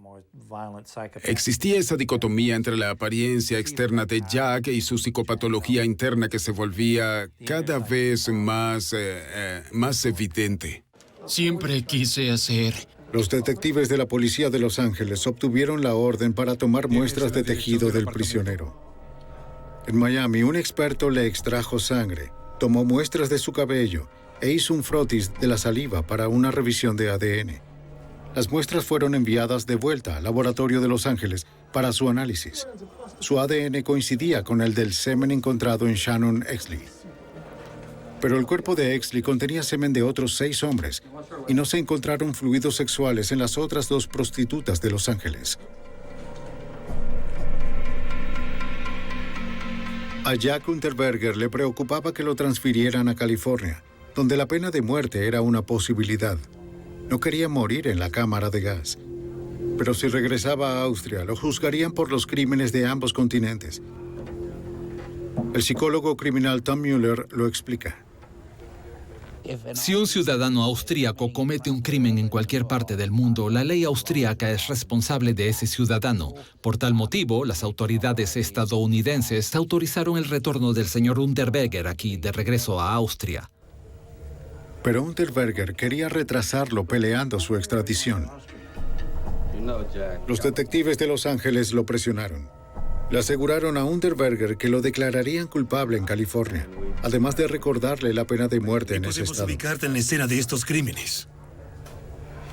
Existía esa dicotomía entre la apariencia externa de Jack y su psicopatología interna que se volvía cada vez más evidente. Siempre quise hacer... Los detectives de la policía de Los Ángeles obtuvieron la orden para tomar muestras de tejido del prisionero. En Miami, un experto le extrajo sangre, tomó muestras de su cabello e hizo un frotis de la saliva para una revisión de ADN. Las muestras fueron enviadas de vuelta al laboratorio de Los Ángeles para su análisis. Su ADN coincidía con el del semen encontrado en Shannon Exley. Pero el cuerpo de Exley contenía semen de otros 6 hombres y no se encontraron fluidos sexuales en las otras 2 prostitutas de Los Ángeles. A Jack Unterberger le preocupaba que lo transfirieran a California, donde la pena de muerte era una posibilidad. No quería morir en la cámara de gas. Pero si regresaba a Austria, lo juzgarían por los crímenes de ambos continentes. El psicólogo criminal Tom Mueller lo explica. Si un ciudadano austríaco comete un crimen en cualquier parte del mundo, la ley austríaca es responsable de ese ciudadano. Por tal motivo, las autoridades estadounidenses autorizaron el retorno del señor Unterberger aquí, de regreso a Austria. Pero Unterberger quería retrasarlo peleando su extradición. Los detectives de Los Ángeles lo presionaron. Le aseguraron a Unterberger que lo declararían culpable en California, además de recordarle la pena de muerte en ese estado. Podemos ubicarte en la escena de estos crímenes.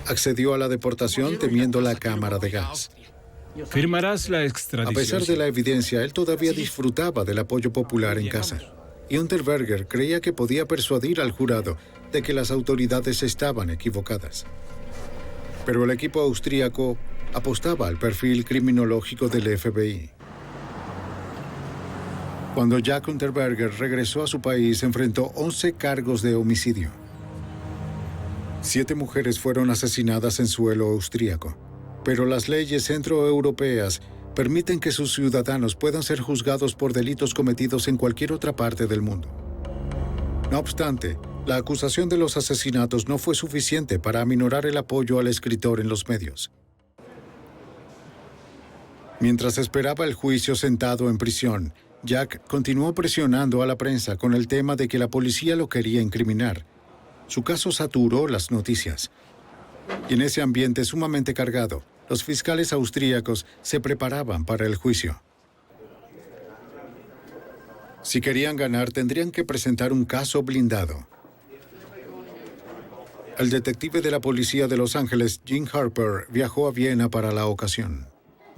Accedió a la deportación temiendo la cámara de gas. Firmarás la extradición. A pesar de la evidencia, él todavía disfrutaba del apoyo popular en casa. Y Unterberger creía que podía persuadir al jurado de que las autoridades estaban equivocadas. Pero el equipo austríaco apostaba al perfil criminológico del FBI. Cuando Jack Unterberger regresó a su país, enfrentó 11 cargos de homicidio. 7 mujeres fueron asesinadas en suelo austríaco, pero las leyes centroeuropeas permiten que sus ciudadanos puedan ser juzgados por delitos cometidos en cualquier otra parte del mundo. No obstante, la acusación de los asesinatos no fue suficiente para aminorar el apoyo al escritor en los medios. Mientras esperaba el juicio sentado en prisión, Jack continuó presionando a la prensa con el tema de que la policía lo quería incriminar. Su caso saturó las noticias. Y en ese ambiente sumamente cargado, los fiscales austríacos se preparaban para el juicio. Si querían ganar, tendrían que presentar un caso blindado. El detective de la policía de Los Ángeles, Jim Harper, viajó a Viena para la ocasión.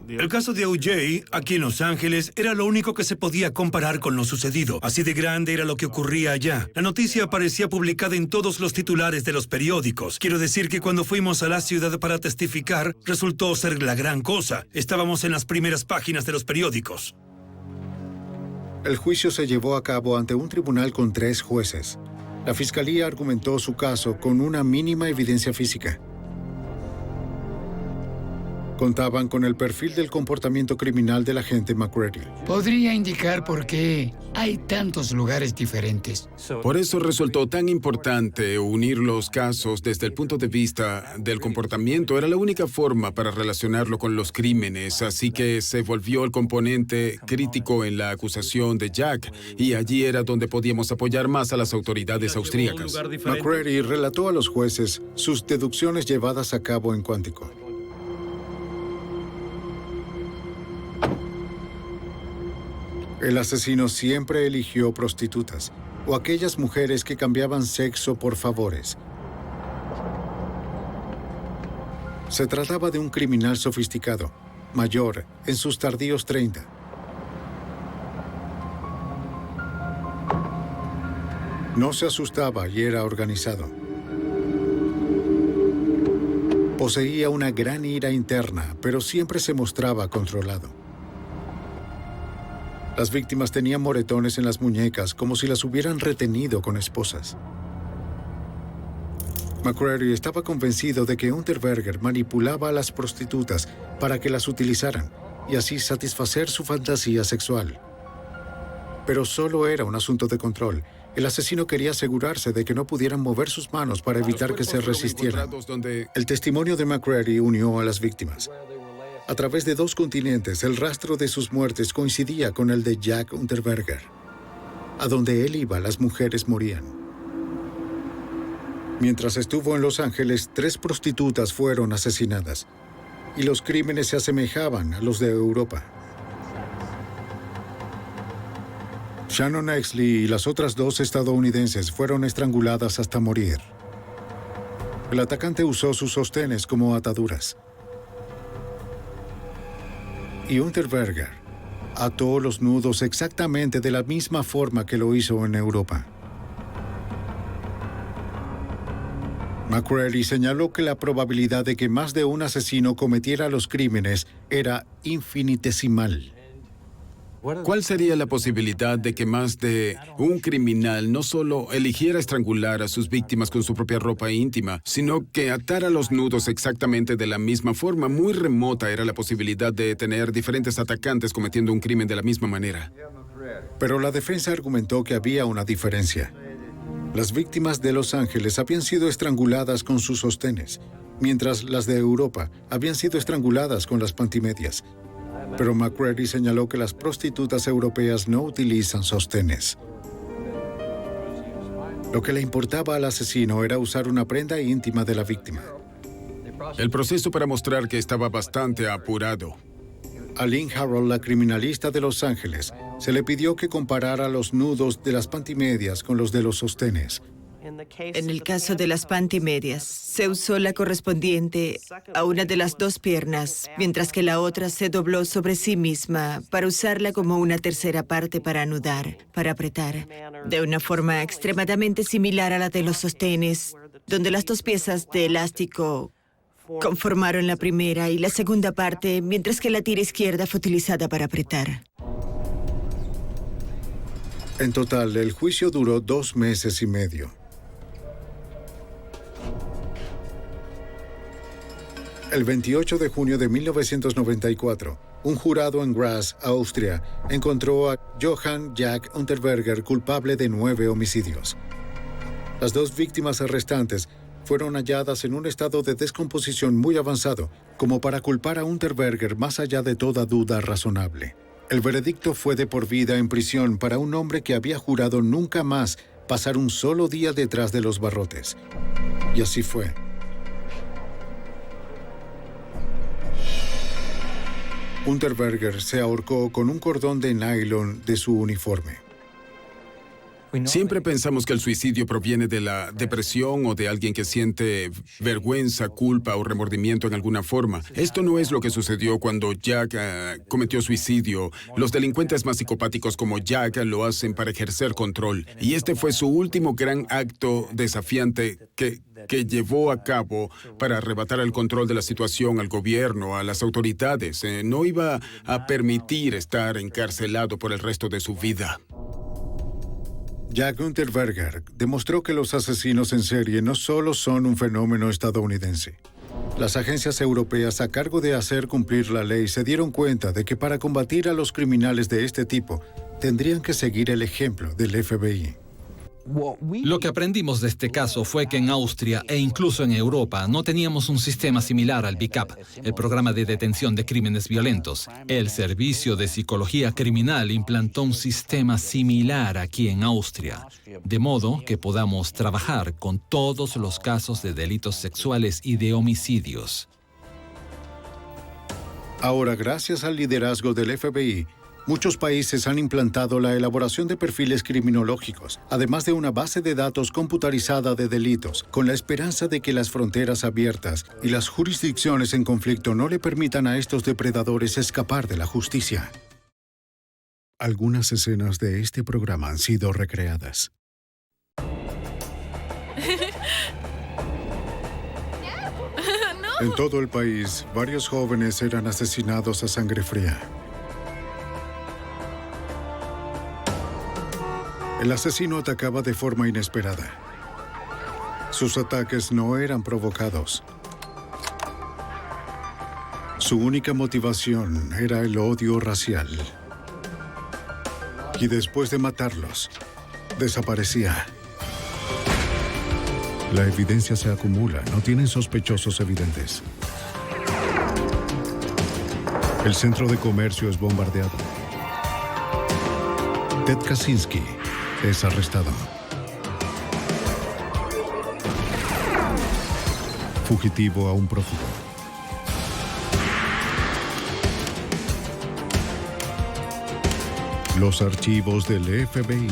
El caso de O.J. aquí en Los Ángeles era lo único que se podía comparar con lo sucedido. Así de grande era lo que ocurría allá. La noticia aparecía publicada en todos los titulares de los periódicos. Quiero decir que cuando fuimos a la ciudad para testificar, resultó ser la gran cosa. Estábamos en las primeras páginas de los periódicos. El juicio se llevó a cabo ante un tribunal con 3 jueces. La fiscalía argumentó su caso con una mínima evidencia física. Contaban con el perfil del comportamiento criminal del agente McCready. Podría indicar por qué hay tantos lugares diferentes. Por eso resultó tan importante unir los casos desde el punto de vista del comportamiento. Era la única forma para relacionarlo con los crímenes, así que se volvió el componente crítico en la acusación de Jack, y allí era donde podíamos apoyar más a las autoridades austríacas. McCready relató a los jueces sus deducciones llevadas a cabo en Quantico. El asesino siempre eligió prostitutas o aquellas mujeres que cambiaban sexo por favores. Se trataba de un criminal sofisticado, mayor, en sus tardíos 30. No se asustaba y era organizado. Poseía una gran ira interna, pero siempre se mostraba controlado. Las víctimas tenían moretones en las muñecas, como si las hubieran retenido con esposas. McCreary estaba convencido de que Unterberger manipulaba a las prostitutas para que las utilizaran y así satisfacer su fantasía sexual. Pero solo era un asunto de control. El asesino quería asegurarse de que no pudieran mover sus manos para evitar que se resistieran. El testimonio de McCreary unió a las víctimas. A través de 2 continentes, el rastro de sus muertes coincidía con el de Jack Unterberger. A donde él iba, las mujeres morían. Mientras estuvo en Los Ángeles, 3 prostitutas fueron asesinadas, y los crímenes se asemejaban a los de Europa. Shannon Exley y las otras 2 estadounidenses fueron estranguladas hasta morir. El atacante usó sus sostenes como ataduras. Y Unterberger ató los nudos exactamente de la misma forma que lo hizo en Europa. McCreary señaló que la probabilidad de que más de un asesino cometiera los crímenes era infinitesimal. ¿Cuál sería la posibilidad de que más de un criminal no solo eligiera estrangular a sus víctimas con su propia ropa íntima, sino que atara los nudos exactamente de la misma forma? Muy remota era la posibilidad de tener diferentes atacantes cometiendo un crimen de la misma manera. Pero la defensa argumentó que había una diferencia. Las víctimas de Los Ángeles habían sido estranguladas con sus sostenes, mientras las de Europa habían sido estranguladas con las pantimedias. Pero McCreary señaló que las prostitutas europeas no utilizan sostenes. Lo que le importaba al asesino era usar una prenda íntima de la víctima. El proceso para mostrar que estaba bastante apurado. A Lynn Harrell, la criminalista de Los Ángeles, se le pidió que comparara los nudos de las pantimedias con los de los sostenes. En el caso de las pantimedias, se usó la correspondiente a una de las 2 piernas, mientras que la otra se dobló sobre sí misma para usarla como una tercera parte para anudar, para apretar, de una forma extremadamente similar a la de los sostenes, donde las 2 piezas de elástico conformaron la primera y la segunda parte, mientras que la tira izquierda fue utilizada para apretar. En total, el juicio duró 2 meses y medio. El 28 de junio de 1994, un jurado en Graz, Austria, encontró a Johann Jack Unterberger culpable de 9 homicidios. Las 2 víctimas restantes fueron halladas en un estado de descomposición muy avanzado, como para culpar a Unterberger más allá de toda duda razonable. El veredicto fue de por vida en prisión para un hombre que había jurado nunca más pasar un solo día detrás de los barrotes. Y así fue. Unterberger se ahorcó con un cordón de nylon de su uniforme. Siempre pensamos que el suicidio proviene de la depresión o de alguien que siente vergüenza, culpa o remordimiento en alguna forma. Esto no es lo que sucedió cuando Jack cometió suicidio. Los delincuentes más psicopáticos como Jack lo hacen para ejercer control. Y este fue su último gran acto desafiante que llevó a cabo para arrebatar el control de la situación al gobierno, a las autoridades. No iba a permitir estar encarcelado por el resto de su vida. Jack Unterberger demostró que los asesinos en serie no solo son un fenómeno estadounidense. Las agencias europeas a cargo de hacer cumplir la ley se dieron cuenta de que para combatir a los criminales de este tipo, tendrían que seguir el ejemplo del FBI. Lo que aprendimos de este caso fue que en Austria e incluso en Europa no teníamos un sistema similar al BICAP, el programa de detención de crímenes violentos. El Servicio de Psicología Criminal implantó un sistema similar aquí en Austria, de modo que podamos trabajar con todos los casos de delitos sexuales y de homicidios. Ahora, gracias al liderazgo del FBI, Muchos países han implantado la elaboración de perfiles criminológicos, además de una base de datos computarizada de delitos, con la esperanza de que las fronteras abiertas y las jurisdicciones en conflicto no le permitan a estos depredadores escapar de la justicia. Algunas escenas de este programa han sido recreadas. En todo el país, varios jóvenes eran asesinados a sangre fría. El asesino atacaba de forma inesperada. Sus ataques no eran provocados. Su única motivación era el odio racial. Y después de matarlos, desaparecía. La evidencia se acumula, no tienen sospechosos evidentes. El centro de comercio es bombardeado. Ted Kaczynski es arrestado. Fugitivo a un prófugo. Los archivos del FBI.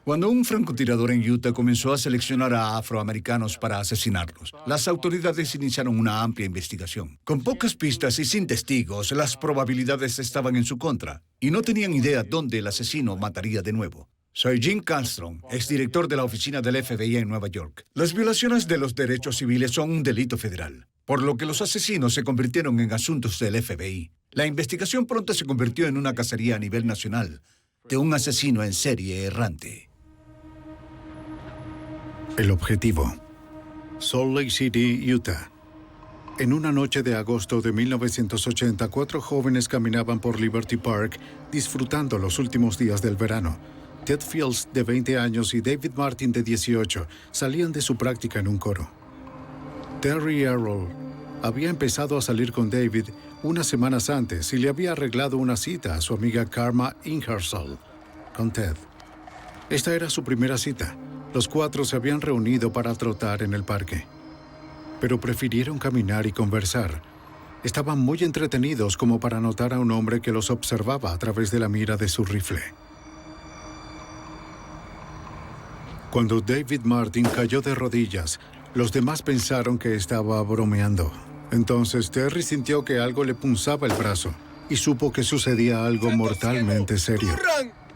Cuando un francotirador en Utah comenzó a seleccionar a afroamericanos para asesinarlos, las autoridades iniciaron una amplia investigación. Con pocas pistas y sin testigos, las probabilidades estaban en su contra, y no tenían idea dónde el asesino mataría de nuevo. Soy Jim Castron, exdirector de la oficina del FBI en Nueva York. Las violaciones de los derechos civiles son un delito federal, por lo que los asesinos se convirtieron en asuntos del FBI. La investigación pronto se convirtió en una cacería a nivel nacional de un asesino en serie errante. El objetivo: Salt Lake City, Utah. En una noche de agosto de 1980, 4 jóvenes caminaban por Liberty Park disfrutando los últimos días del verano. Ted Fields, de 20 años, y David Martin, de 18, salían de su práctica en un coro. Terry Errol había empezado a salir con David unas semanas antes y le había arreglado una cita a su amiga Karma Ingersoll con Ted. Esta era su primera cita. Los 4 se habían reunido para trotar en el parque, pero prefirieron caminar y conversar. Estaban muy entretenidos como para notar a un hombre que los observaba a través de la mira de su rifle. Cuando David Martin cayó de rodillas, los demás pensaron que estaba bromeando. Entonces Terry sintió que algo le punzaba el brazo y supo que sucedía algo mortalmente serio.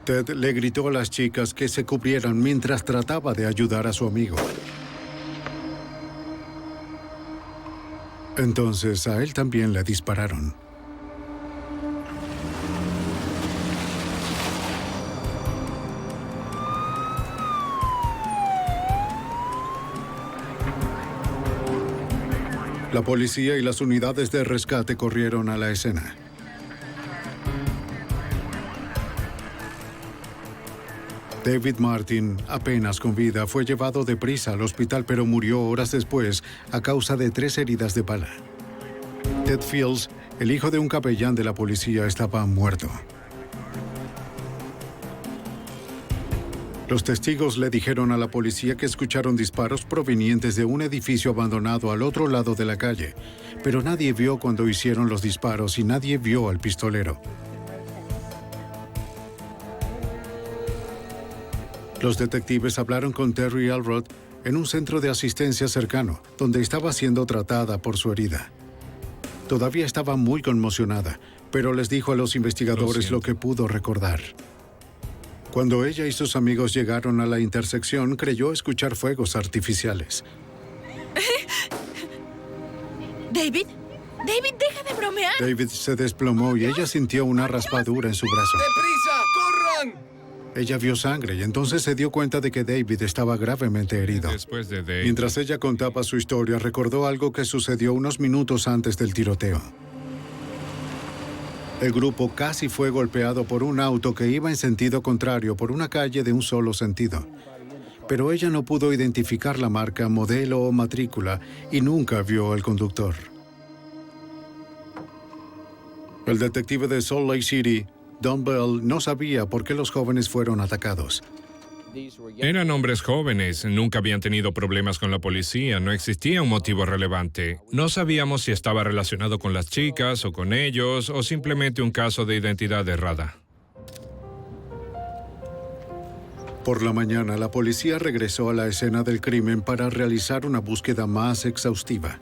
Ted le gritó a las chicas que se cubrieran mientras trataba de ayudar a su amigo. Entonces a él también le dispararon. La policía y las unidades de rescate corrieron a la escena. David Martin, apenas con vida, fue llevado deprisa al hospital, pero murió horas después a causa de 3 heridas de bala. Ted Fields, el hijo de un capellán de la policía, estaba muerto. Los testigos le dijeron a la policía que escucharon disparos provenientes de un edificio abandonado al otro lado de la calle, pero nadie vio cuando hicieron los disparos y nadie vio al pistolero. Los detectives hablaron con Terry Elrod en un centro de asistencia cercano, donde estaba siendo tratada por su herida. Todavía estaba muy conmocionada, pero les dijo a los investigadores lo que pudo recordar. Cuando ella y sus amigos llegaron a la intersección, creyó escuchar fuegos artificiales. ¿David? ¡David, deja de bromear! David se desplomó y ella sintió una raspadura en su brazo. ¡Deprisa! ¡Corran! Ella vio sangre y entonces se dio cuenta de que David estaba gravemente herido. Mientras ella contaba su historia, recordó algo que sucedió unos minutos antes del tiroteo. El grupo casi fue golpeado por un auto que iba en sentido contrario por una calle de un solo sentido. Pero ella no pudo identificar la marca, modelo o matrícula y nunca vio al conductor. El detective de Salt Lake City, Don Bell, no sabía por qué los jóvenes fueron atacados. Eran hombres jóvenes, nunca habían tenido problemas con la policía, no existía un motivo relevante. No sabíamos si estaba relacionado con las chicas o con ellos, o simplemente un caso de identidad errada. Por la mañana, la policía regresó a la escena del crimen para realizar una búsqueda más exhaustiva.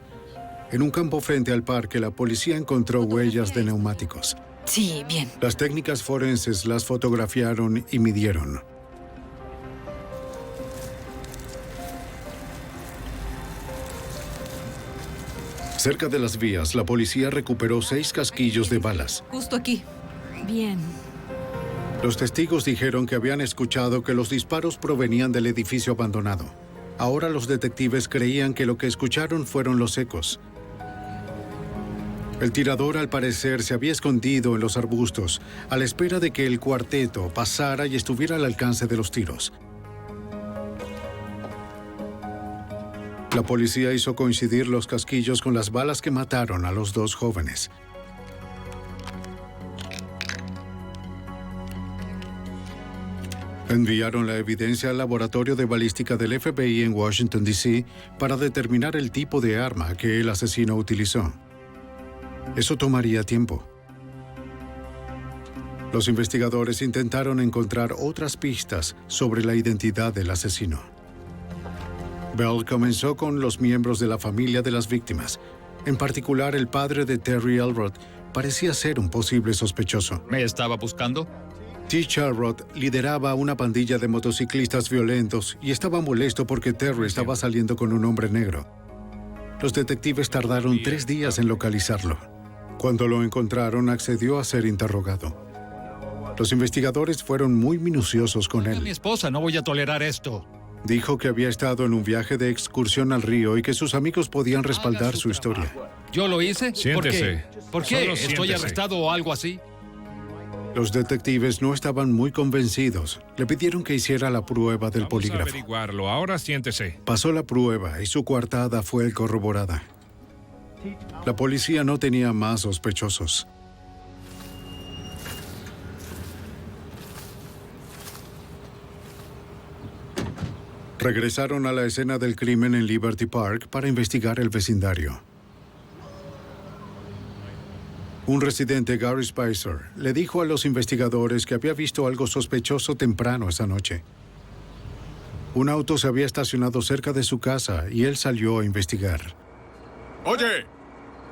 En un campo frente al parque, la policía encontró huellas de neumáticos. Sí, bien. Las técnicas forenses las fotografiaron y midieron. Cerca de las vías, la policía recuperó 6 casquillos de balas. Justo aquí. Bien. Los testigos dijeron que habían escuchado que los disparos provenían del edificio abandonado. Ahora los detectives creían que lo que escucharon fueron los ecos. El tirador, al parecer, se había escondido en los arbustos, a la espera de que el cuarteto pasara y estuviera al alcance de los tiros. La policía hizo coincidir los casquillos con las balas que mataron a los 2 jóvenes. Enviaron la evidencia al laboratorio de balística del FBI en Washington, D.C. para determinar el tipo de arma que el asesino utilizó. Eso tomaría tiempo. Los investigadores intentaron encontrar otras pistas sobre la identidad del asesino. Bell comenzó con los miembros de la familia de las víctimas. En particular, el padre de Terry Elrod parecía ser un posible sospechoso. ¿Me estaba buscando? Teach Elrod lideraba una pandilla de motociclistas violentos y estaba molesto porque Terry estaba saliendo con un hombre negro. Los detectives tardaron 3 días en localizarlo. Cuando lo encontraron, accedió a ser interrogado. Los investigadores fueron muy minuciosos con él. Mi esposa, no voy a tolerar esto. Dijo que había estado en un viaje de excursión al río y que sus amigos podían respaldar su historia. ¿Yo lo hice? Siéntese. ¿Por qué? ¿Estoy arrestado o algo así? Los detectives no estaban muy convencidos. Le pidieron que hiciera la prueba del polígrafo. Vamos a averiguarlo. Ahora siéntese. Pasó la prueba y su coartada fue corroborada. La policía no tenía más sospechosos. Regresaron a la escena del crimen en Liberty Park para investigar el vecindario. Un residente, Gary Spicer, le dijo a los investigadores que había visto algo sospechoso temprano esa noche. Un auto se había estacionado cerca de su casa y él salió a investigar. ¡Oye!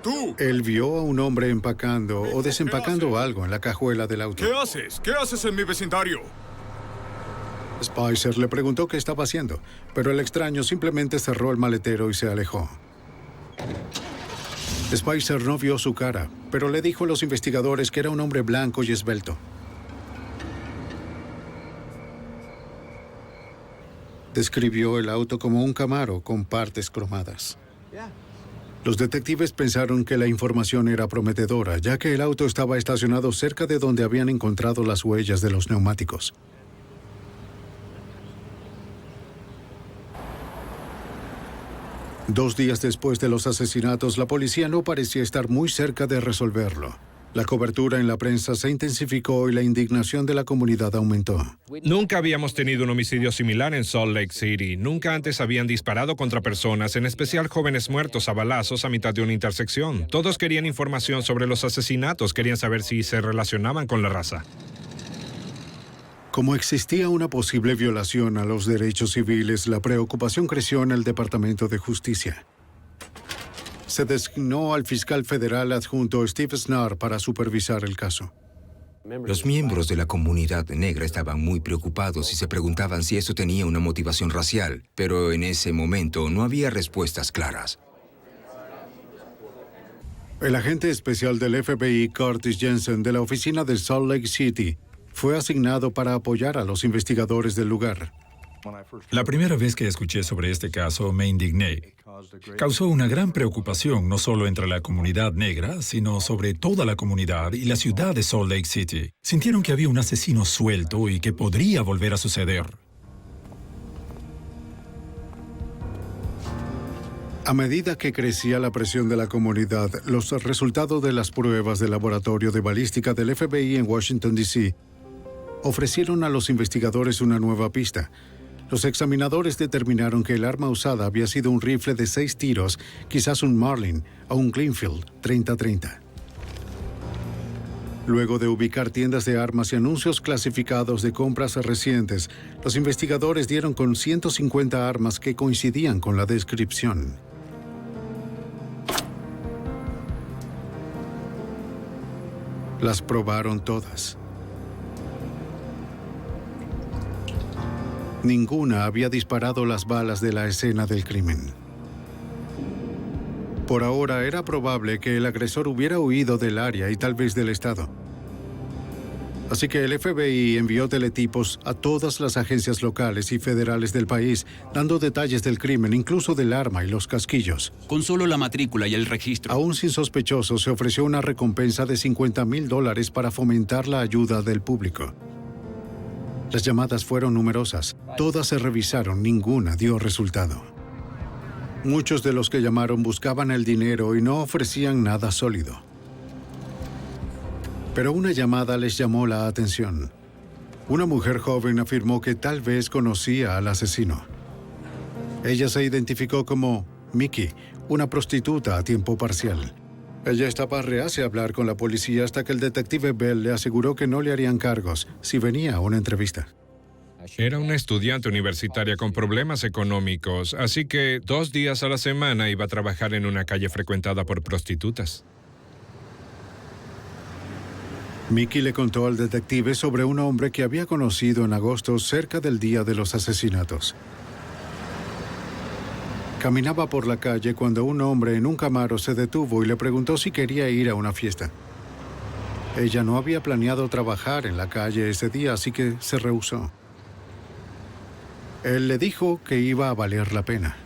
¡Tú! Él vio a un hombre empacando o desempacando algo en la cajuela del auto. ¿Qué haces? ¿Qué haces en mi vecindario? Spicer le preguntó qué estaba haciendo, pero el extraño simplemente cerró el maletero y se alejó. Spicer no vio su cara, pero le dijo a los investigadores que era un hombre blanco y esbelto. Describió el auto como un Camaro con partes cromadas. Los detectives pensaron que la información era prometedora, ya que el auto estaba estacionado cerca de donde habían encontrado las huellas de los neumáticos. Dos días después de los asesinatos, la policía no parecía estar muy cerca de resolverlo. La cobertura en la prensa se intensificó y la indignación de la comunidad aumentó. Nunca habíamos tenido un homicidio similar en Salt Lake City. Nunca antes habían disparado contra personas, en especial jóvenes muertos a balazos a mitad de una intersección. Todos querían información sobre los asesinatos, querían saber si se relacionaban con la raza. Como existía una posible violación a los derechos civiles, la preocupación creció en el Departamento de Justicia. Se designó al fiscal federal adjunto Steve Snarr para supervisar el caso. Los miembros de la comunidad negra estaban muy preocupados y se preguntaban si eso tenía una motivación racial, pero en ese momento no había respuestas claras. El agente especial del FBI, Curtis Jensen, de la oficina de Salt Lake City, fue asignado para apoyar a los investigadores del lugar. La primera vez que escuché sobre este caso me indigné. Causó una gran preocupación no solo entre la comunidad negra, sino sobre toda la comunidad y la ciudad de Salt Lake City. Sintieron que había un asesino suelto y que podría volver a suceder. A medida que crecía la presión de la comunidad, los resultados de las pruebas del laboratorio de balística del FBI en Washington, D.C. ofrecieron a los investigadores una nueva pista. Los examinadores determinaron que el arma usada había sido un rifle de 6 tiros, quizás un Marlin o un Greenfield 30-30. Luego de ubicar tiendas de armas y anuncios clasificados de compras recientes, los investigadores dieron con 150 armas que coincidían con la descripción. Las probaron todas. Ninguna había disparado las balas de la escena del crimen. Por ahora era probable que el agresor hubiera huido del área y tal vez del estado. Así que el FBI envió teletipos a todas las agencias locales y federales del país, dando detalles del crimen, incluso del arma y los casquillos. Con solo la matrícula y el registro. Aún sin sospechosos, se ofreció una recompensa de $50,000 para fomentar la ayuda del público. Las llamadas fueron numerosas. Todas se revisaron, ninguna dio resultado. Muchos de los que llamaron buscaban el dinero y no ofrecían nada sólido. Pero una llamada les llamó la atención. Una mujer joven afirmó que tal vez conocía al asesino. Ella se identificó como Mickey, una prostituta a tiempo parcial. Ella estaba reacia a hablar con la policía hasta que el detective Bell le aseguró que no le harían cargos si venía a una entrevista. Era una estudiante universitaria con problemas económicos, así que 2 días a la semana iba a trabajar en una calle frecuentada por prostitutas. Mickey le contó al detective sobre un hombre que había conocido en agosto cerca del día de los asesinatos. Caminaba por la calle cuando un hombre en un Camaro se detuvo y le preguntó si quería ir a una fiesta. Ella no había planeado trabajar en la calle ese día, así que se rehusó. Él le dijo que iba a valer la pena.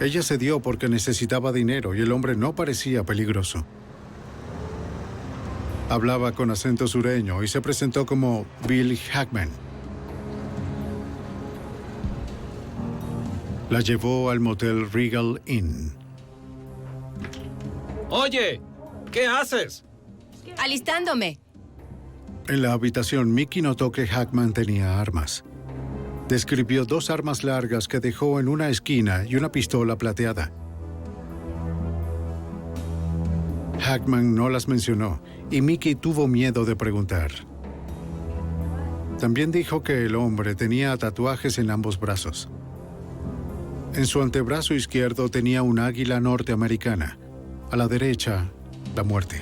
Ella cedió porque necesitaba dinero y el hombre no parecía peligroso. Hablaba con acento sureño y se presentó como Bill Hackman. La llevó al motel Regal Inn. Oye, ¿qué haces? Alistándome. En la habitación, Mickey notó que Hackman tenía armas. Describió 2 armas largas que dejó en una esquina y una pistola plateada. Hackman no las mencionó y Mickey tuvo miedo de preguntar. También dijo que el hombre tenía tatuajes en ambos brazos. En su antebrazo izquierdo tenía un águila norteamericana. A la derecha, la muerte.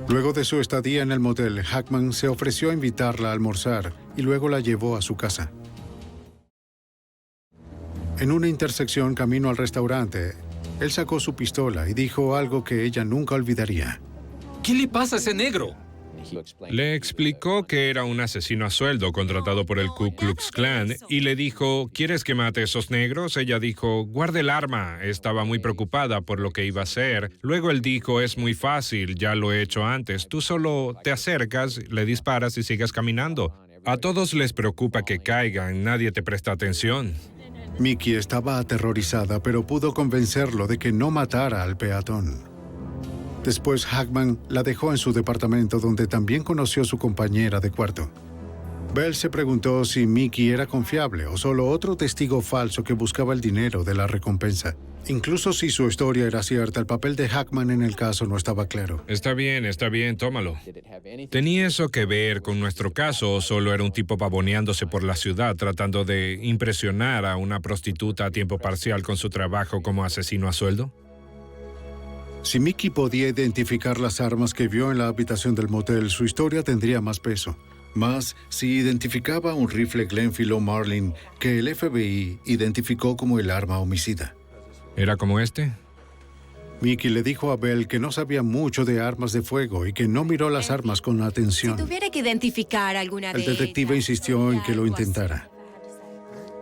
Luego de su estadía en el motel, Hackman se ofreció a invitarla a almorzar y luego la llevó a su casa. En una intersección camino al restaurante, él sacó su pistola y dijo algo que ella nunca olvidaría. ¿Qué le pasa a ese negro? Le explicó que era un asesino a sueldo contratado por el Ku Klux Klan y le dijo, ¿quieres que mate a esos negros? Ella dijo, guarde el arma. Estaba muy preocupada por lo que iba a hacer. Luego él dijo, es muy fácil, ya lo he hecho antes. Tú solo te acercas, le disparas y sigues caminando. A todos les preocupa que caigan, nadie te presta atención. Mickey estaba aterrorizada, pero pudo convencerlo de que no matara al peatón. Después, Hackman la dejó en su departamento, donde también conoció a su compañera de cuarto. Bell se preguntó si Mickey era confiable o solo otro testigo falso que buscaba el dinero de la recompensa. Incluso si su historia era cierta, el papel de Hackman en el caso no estaba claro. Está bien, tómalo. ¿Tenía eso que ver con nuestro caso o solo era un tipo pavoneándose por la ciudad tratando de impresionar a una prostituta a tiempo parcial con su trabajo como asesino a sueldo? Si Mickey podía identificar las armas que vio en la habitación del motel, su historia tendría más peso. Más si identificaba un rifle Glenfield o Marlin que el FBI identificó como el arma homicida. ¿Era como este? Mickey le dijo a Bell que no sabía mucho de armas de fuego y que no miró las armas con atención. Si tuviera que identificar alguna de El detective insistió en que lo intentara.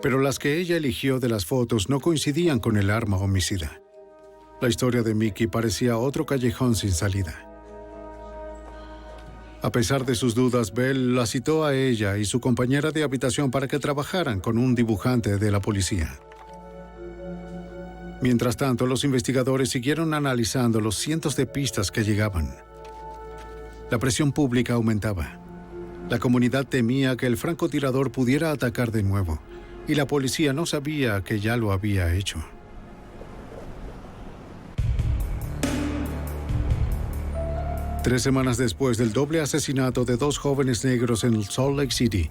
Pero las que ella eligió de las fotos no coincidían con el arma homicida. La historia de Mickey parecía otro callejón sin salida. A pesar de sus dudas, Bell la citó a ella y su compañera de habitación para que trabajaran con un dibujante de la policía. Mientras tanto, los investigadores siguieron analizando los cientos de pistas que llegaban. La presión pública aumentaba. La comunidad temía que el francotirador pudiera atacar de nuevo, y la policía no sabía que ya lo había hecho. Tres semanas después del doble asesinato de 2 jóvenes negros en Salt Lake City,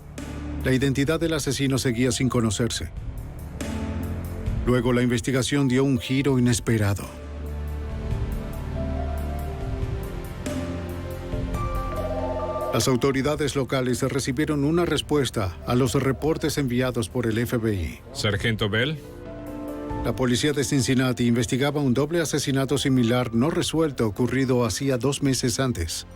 la identidad del asesino seguía sin conocerse. Luego la investigación dio un giro inesperado. Las autoridades locales recibieron una respuesta a los reportes enviados por el FBI. Sargento Bell. La policía de Cincinnati investigaba un doble asesinato similar no resuelto ocurrido hacía 2 meses antes.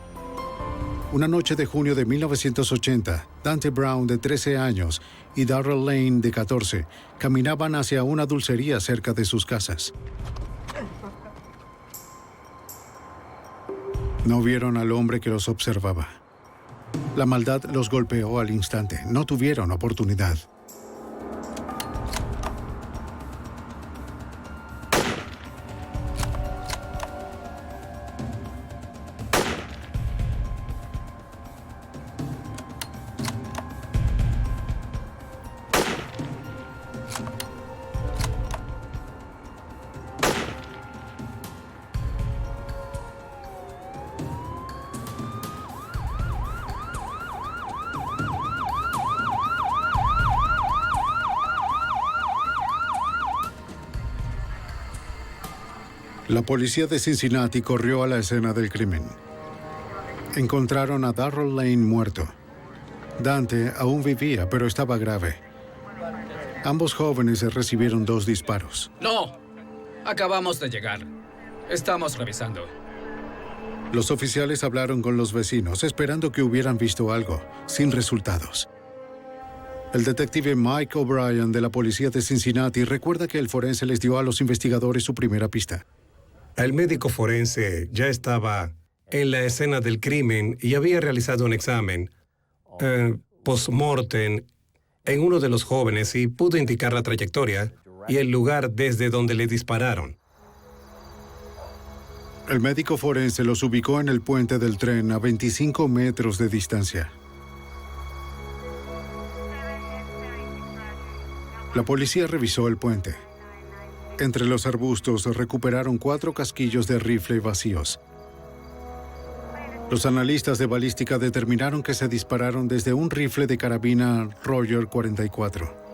Una noche de junio de 1980, Dante Brown, de 13 años, y Darrell Lane, de 14, caminaban hacia una dulcería cerca de sus casas. No vieron al hombre que los observaba. La maldad los golpeó al instante. No tuvieron oportunidad. La policía de Cincinnati corrió a la escena del crimen. Encontraron a Darrell Lane muerto. Dante aún vivía, pero estaba grave. Ambos jóvenes recibieron 2 disparos. No, acabamos de llegar. Estamos revisando. Los oficiales hablaron con los vecinos, esperando que hubieran visto algo, sin resultados. El detective Mike O'Brien de la policía de Cincinnati recuerda que el forense les dio a los investigadores su primera pista. El médico forense ya estaba en la escena del crimen y había realizado un examen post-mortem en uno de los jóvenes y pudo indicar la trayectoria y el lugar desde donde le dispararon. El médico forense los ubicó en el puente del tren a 25 metros de distancia. La policía revisó el puente. Entre los arbustos recuperaron 4 casquillos de rifle vacíos. Los analistas de balística determinaron que se dispararon desde un rifle de carabina Roger 44.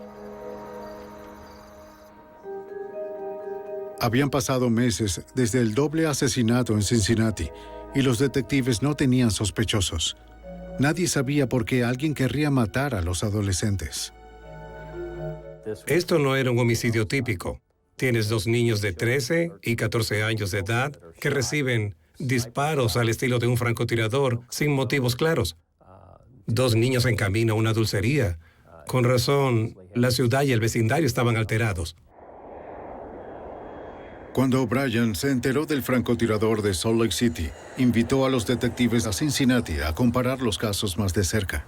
Habían pasado meses desde el doble asesinato en Cincinnati y los detectives no tenían sospechosos. Nadie sabía por qué alguien querría matar a los adolescentes. Esto no era un homicidio típico. Tienes 2 niños de 13 y 14 años de edad que reciben disparos al estilo de un francotirador sin motivos claros. 2 niños en camino a una dulcería. Con razón, la ciudad y el vecindario estaban alterados. Cuando O'Brien se enteró del francotirador de Salt Lake City, invitó a los detectives a Cincinnati a comparar los casos más de cerca.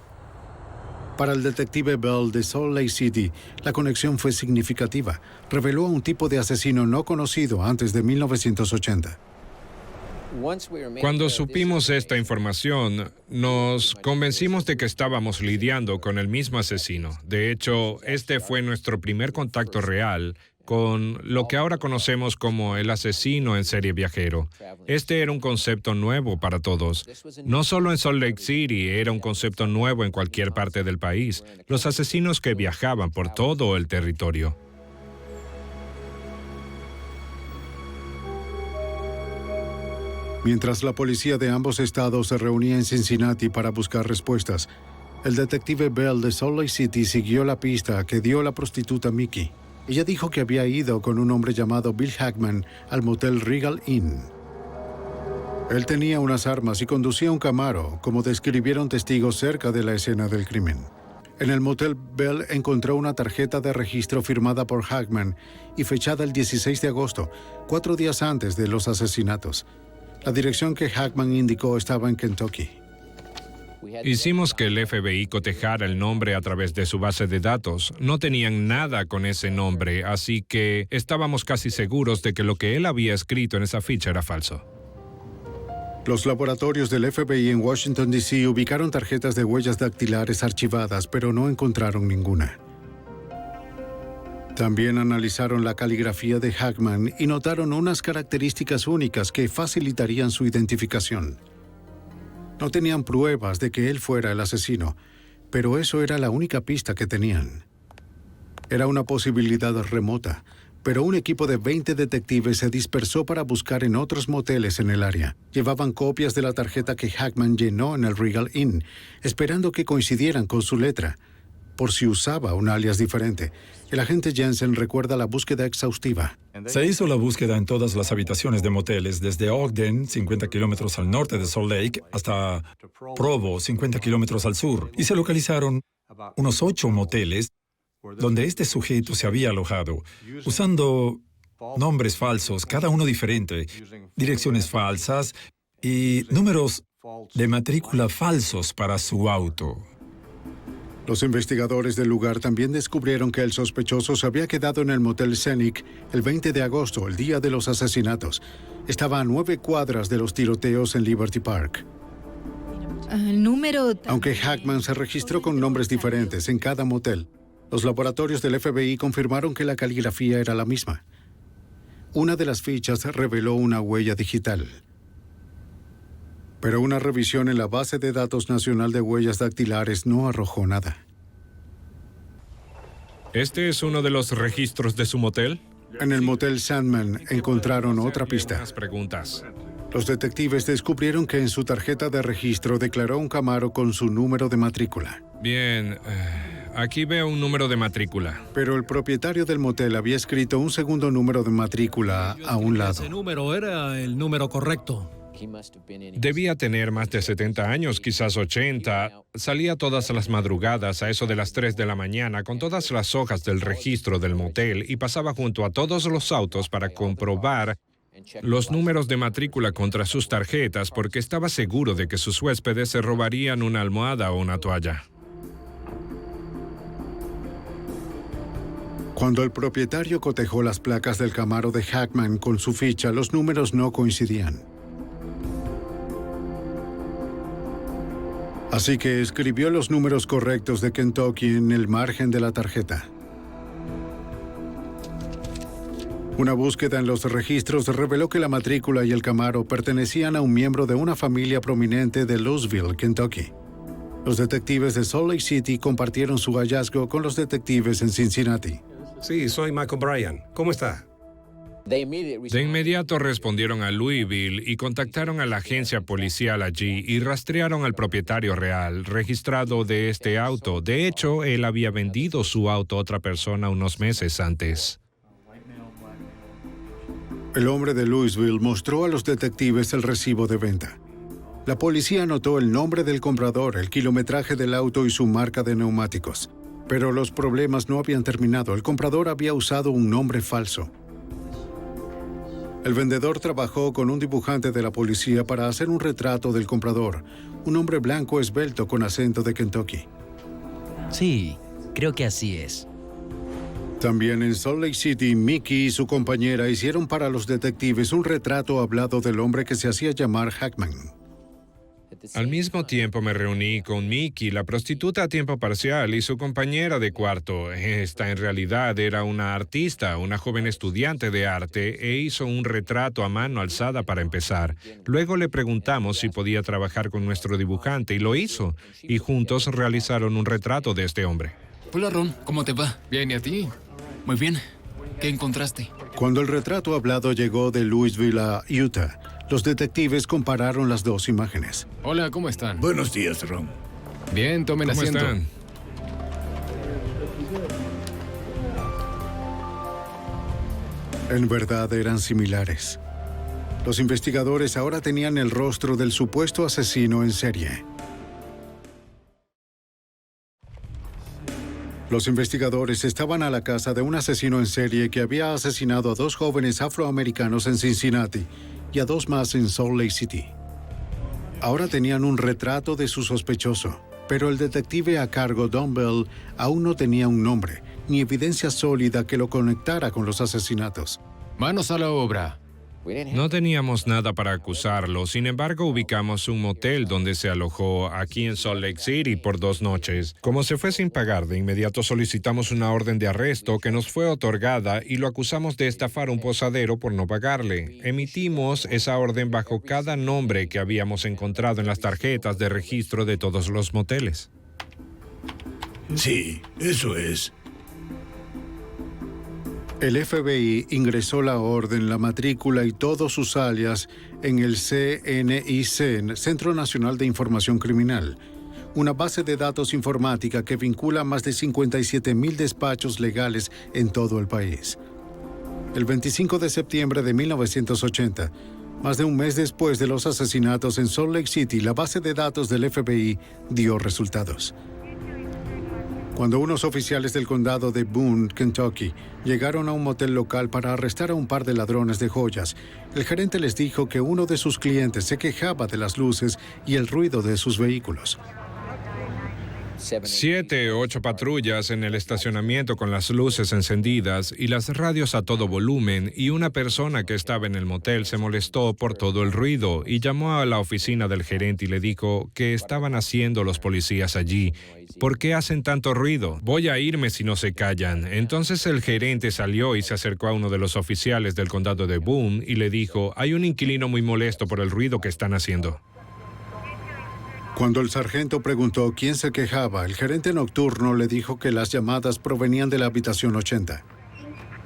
Para el detective Bell de Salt Lake City, la conexión fue significativa. Reveló a un tipo de asesino no conocido antes de 1980. Cuando supimos esta información, nos convencimos de que estábamos lidiando con el mismo asesino. De hecho, este fue nuestro primer contacto real con lo que ahora conocemos como el asesino en serie viajero. Este era un concepto nuevo para todos. No solo en Salt Lake City, era un concepto nuevo en cualquier parte del país. Los asesinos que viajaban por todo el territorio. Mientras la policía de ambos estados se reunía en Cincinnati para buscar respuestas, el detective Bell de Salt Lake City siguió la pista que dio la prostituta Mickey. Ella dijo que había ido con un hombre llamado Bill Hackman al motel Regal Inn. Él tenía unas armas y conducía un Camaro, como describieron testigos cerca de la escena del crimen. En el motel, Bell encontró una tarjeta de registro firmada por Hackman y fechada el 16 de agosto, 4 días antes de los asesinatos. La dirección que Hackman indicó estaba en Kentucky. Hicimos que el FBI cotejara el nombre a través de su base de datos. No tenían nada con ese nombre, así que estábamos casi seguros de que lo que él había escrito en esa ficha era falso. Los laboratorios del FBI en Washington, D.C. ubicaron tarjetas de huellas dactilares archivadas, pero no encontraron ninguna. También analizaron la caligrafía de Hackman y notaron unas características únicas que facilitarían su identificación. No tenían pruebas de que él fuera el asesino, pero eso era la única pista que tenían. Era una posibilidad remota, pero un equipo de 20 detectives se dispersó para buscar en otros moteles en el área. Llevaban copias de la tarjeta que Hackman llenó en el Regal Inn, esperando que coincidieran con su letra, por si usaba un alias diferente. El agente Jensen recuerda la búsqueda exhaustiva. Se hizo la búsqueda en todas las habitaciones de moteles, desde Ogden, 50 kilómetros al norte de Salt Lake, hasta Provo, 50 kilómetros al sur, y se localizaron unos 8 moteles donde este sujeto se había alojado, usando nombres falsos, cada uno diferente, direcciones falsas y números de matrícula falsos para su auto. Los investigadores del lugar también descubrieron que el sospechoso se había quedado en el motel Scenic el 20 de agosto, el día de los asesinatos. Estaba a 9 cuadras de los tiroteos en Liberty Park. El número... Aunque Hackman se registró con nombres diferentes en cada motel, los laboratorios del FBI confirmaron que la caligrafía era la misma. Una de las fichas reveló una huella digital. Pero una revisión en la base de datos nacional de huellas dactilares no arrojó nada. ¿Este es uno de los registros de su motel? En el motel Sandman encontraron otra pista. Preguntas. Los detectives descubrieron que en su tarjeta de registro declaró un Camaro con su número de matrícula. Bien, aquí veo un número de matrícula. Pero el propietario del motel había escrito un segundo número de matrícula a un lado. Ese número era el número correcto. Debía tener más de 70 años, quizás 80. Salía todas las madrugadas a eso de las 3 de la mañana con todas las hojas del registro del motel y pasaba junto a todos los autos para comprobar los números de matrícula contra sus tarjetas porque estaba seguro de que sus huéspedes se robarían una almohada o una toalla. Cuando el propietario cotejó las placas del Camaro de Hackman con su ficha, los números no coincidían. Así que escribió los números correctos de Kentucky en el margen de la tarjeta. Una búsqueda en los registros reveló que la matrícula y el Camaro pertenecían a un miembro de una familia prominente de Louisville, Kentucky. Los detectives de Salt Lake City compartieron su hallazgo con los detectives en Cincinnati. Sí, soy Mike O'Brien. ¿Cómo está? De inmediato respondieron a Louisville y contactaron a la agencia policial allí y rastrearon al propietario real, registrado de este auto. De hecho, él había vendido su auto a otra persona unos meses antes. El hombre de Louisville mostró a los detectives el recibo de venta. La policía anotó el nombre del comprador, el kilometraje del auto y su marca de neumáticos. Pero los problemas no habían terminado. El comprador había usado un nombre falso. El vendedor trabajó con un dibujante de la policía para hacer un retrato del comprador, un hombre blanco esbelto con acento de Kentucky. Sí, creo que así es. También en Salt Lake City, Mickey y su compañera hicieron para los detectives un retrato hablado del hombre que se hacía llamar Hackman. Al mismo tiempo me reuní con Mickey, la prostituta a tiempo parcial, y su compañera de cuarto. Esta en realidad era una artista, una joven estudiante de arte, e hizo un retrato a mano alzada para empezar. Luego le preguntamos si podía trabajar con nuestro dibujante, y lo hizo. Y juntos realizaron un retrato de este hombre. Hola, Ron. ¿Cómo te va? Bien, ¿y a ti? Muy bien. ¿Qué encontraste? Cuando el retrato hablado llegó de Louisville a Utah, los detectives compararon las dos imágenes. Hola, ¿cómo están? Buenos días, Ron. Bien, tomen ¿Cómo asiento. están? En verdad eran similares. Los investigadores ahora tenían el rostro del supuesto asesino en serie. Los investigadores estaban a la casa de un asesino en serie que había asesinado a 2 jóvenes afroamericanos en Cincinnati y a 2 más en Salt Lake City. Ahora tenían un retrato de su sospechoso, pero el detective a cargo, Don Bell, aún no tenía un nombre, ni evidencia sólida que lo conectara con los asesinatos. Manos a la obra. No teníamos nada para acusarlo, sin embargo ubicamos un motel donde se alojó aquí en Salt Lake City por 2 noches. Como se fue sin pagar, de inmediato solicitamos una orden de arresto que nos fue otorgada y lo acusamos de estafar un posadero por no pagarle. Emitimos esa orden bajo cada nombre que habíamos encontrado en las tarjetas de registro de todos los moteles. Sí, eso es. El FBI ingresó la orden, la matrícula y todos sus alias en el CNIC, Centro Nacional de Información Criminal, una base de datos informática que vincula más de 57,000 despachos legales en todo el país. El 25 de septiembre de 1980, más de un mes después de los asesinatos en Salt Lake City, la base de datos del FBI dio resultados. Cuando unos oficiales del condado de Boone, Kentucky, llegaron a un motel local para arrestar a un par de ladrones de joyas, el gerente les dijo que uno de sus clientes se quejaba de las luces y el ruido de sus vehículos. 7 u 8 patrullas en el estacionamiento con las luces encendidas y las radios a todo volumen, y una persona que estaba en el motel se molestó por todo el ruido y llamó a la oficina del gerente y le dijo qué estaban haciendo los policías allí. ¿Por qué hacen tanto ruido? Voy a irme si no se callan. Entonces el gerente salió y se acercó a uno de los oficiales del condado de Boone y le dijo, hay un inquilino muy molesto por el ruido que están haciendo. Cuando el sargento preguntó quién se quejaba, el gerente nocturno le dijo que las llamadas provenían de la habitación 80.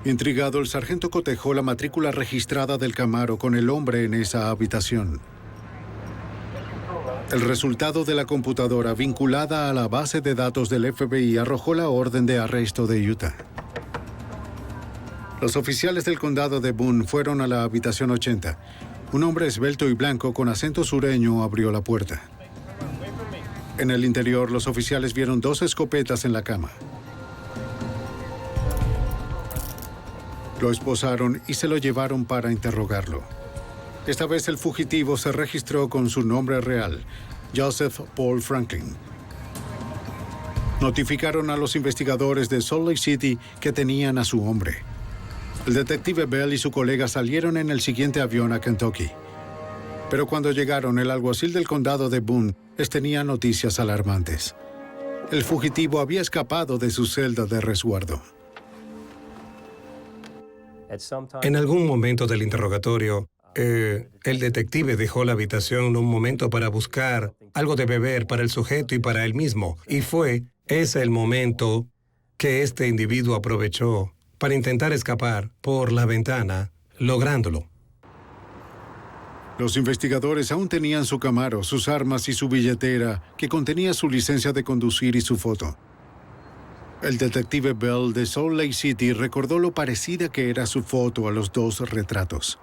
Intrigado, el sargento cotejó la matrícula registrada del Camaro con el hombre en esa habitación. El resultado de la computadora vinculada a la base de datos del FBI arrojó la orden de arresto de Utah. Los oficiales del condado de Boone fueron a la habitación 80. Un hombre esbelto y blanco con acento sureño abrió la puerta. En el interior, los oficiales vieron 2 escopetas en la cama. Lo esposaron y se lo llevaron para interrogarlo. Esta vez el fugitivo se registró con su nombre real, Joseph Paul Franklin. Notificaron a los investigadores de Salt Lake City que tenían a su hombre. El detective Bell y su colega salieron en el siguiente avión a Kentucky. Pero cuando llegaron, el alguacil del condado de Boone les tenía noticias alarmantes. El fugitivo había escapado de su celda de resguardo. En algún momento del interrogatorio, el detective dejó la habitación un momento para buscar algo de beber para el sujeto y para él mismo. Y fue ese el momento que este individuo aprovechó para intentar escapar por la ventana, lográndolo. Los investigadores aún tenían su Camaro, sus armas y su billetera, que contenía su licencia de conducir y su foto. El detective Bell de Salt Lake City recordó lo parecida que era su foto a los 2 retratos.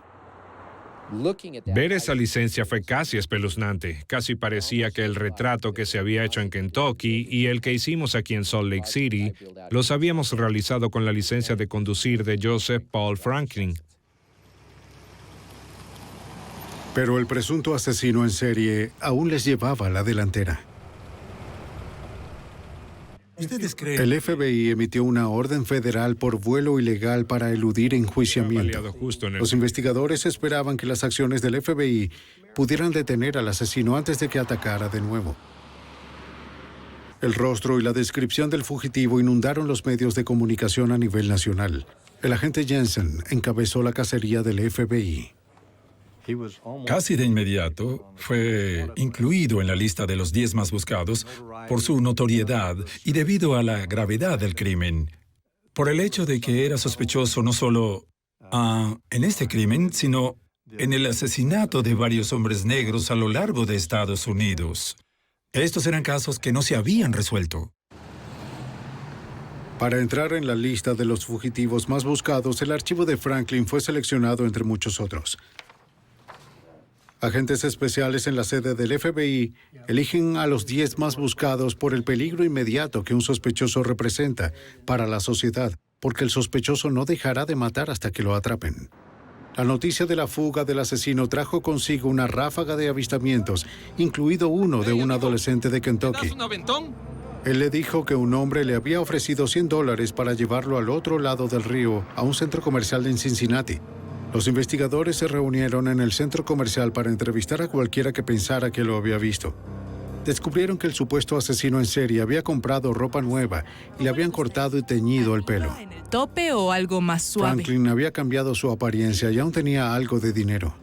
Ver esa licencia fue casi espeluznante. Casi parecía que el retrato que se había hecho en Kentucky y el que hicimos aquí en Salt Lake City los habíamos realizado con la licencia de conducir de Joseph Paul Franklin. Pero el presunto asesino en serie aún les llevaba la delantera. El FBI emitió una orden federal por vuelo ilegal para eludir enjuiciamiento. Los investigadores esperaban que las acciones del FBI pudieran detener al asesino antes de que atacara de nuevo. El rostro y la descripción del fugitivo inundaron los medios de comunicación a nivel nacional. El agente Jensen encabezó la cacería del FBI. Casi de inmediato fue incluido en la lista de los 10 más buscados por su notoriedad y debido a la gravedad del crimen, por el hecho de que era sospechoso no solo en este crimen, sino en el asesinato de varios hombres negros a lo largo de Estados Unidos. Estos eran casos que no se habían resuelto. Para entrar en la lista de los fugitivos más buscados, el archivo de Franklin fue seleccionado entre muchos otros. Agentes especiales en la sede del FBI eligen a los 10 más buscados por el peligro inmediato que un sospechoso representa para la sociedad, porque el sospechoso no dejará de matar hasta que lo atrapen. La noticia de la fuga del asesino trajo consigo una ráfaga de avistamientos, incluido uno de un adolescente de Kentucky. ¿Un aventón? Él le dijo que un hombre le había ofrecido $100 para llevarlo al otro lado del río, a un centro comercial en Cincinnati. Los investigadores se reunieron en el centro comercial para entrevistar a cualquiera que pensara que lo había visto. Descubrieron que el supuesto asesino en serie había comprado ropa nueva y le habían cortado y teñido el pelo. ¿Tope o algo más suave? Franklin había cambiado su apariencia y aún tenía algo de dinero.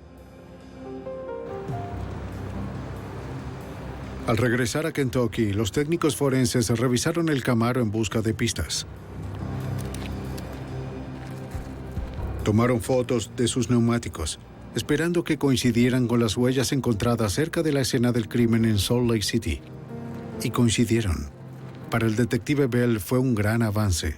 Al regresar a Kentucky, los técnicos forenses revisaron el Camaro en busca de pistas. Tomaron fotos de sus neumáticos, esperando que coincidieran con las huellas encontradas cerca de la escena del crimen en Salt Lake City. Y coincidieron. Para el detective Bell fue un gran avance.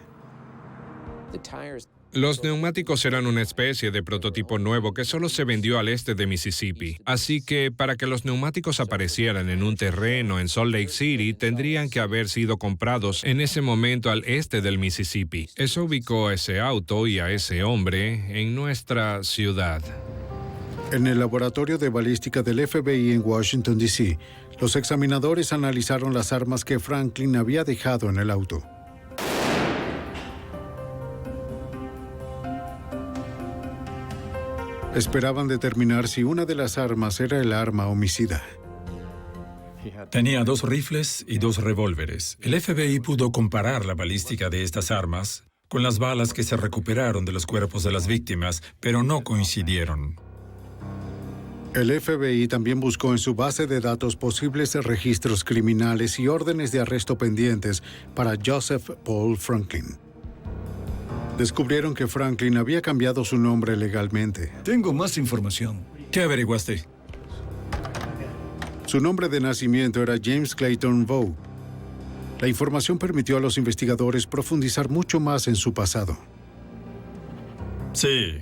Los neumáticos eran una especie de prototipo nuevo que solo se vendió al este de Mississippi. Así que para que los neumáticos aparecieran en un terreno en Salt Lake City, tendrían que haber sido comprados en ese momento al este del Mississippi. Eso ubicó a ese auto y a ese hombre en nuestra ciudad. En el laboratorio de balística del FBI en Washington, D.C., los examinadores analizaron las armas que Franklin había dejado en el auto. Esperaban determinar si una de las armas era el arma homicida. Tenía 2 rifles y 2 revólveres. El FBI pudo comparar la balística de estas armas con las balas que se recuperaron de los cuerpos de las víctimas, pero no coincidieron. El FBI también buscó en su base de datos posibles registros criminales y órdenes de arresto pendientes para Joseph Paul Franklin. Descubrieron que Franklin había cambiado su nombre legalmente. Tengo más información. ¿Qué averiguaste? Su nombre de nacimiento era James Clayton Vaughn. La información permitió a los investigadores profundizar mucho más en su pasado. Sí.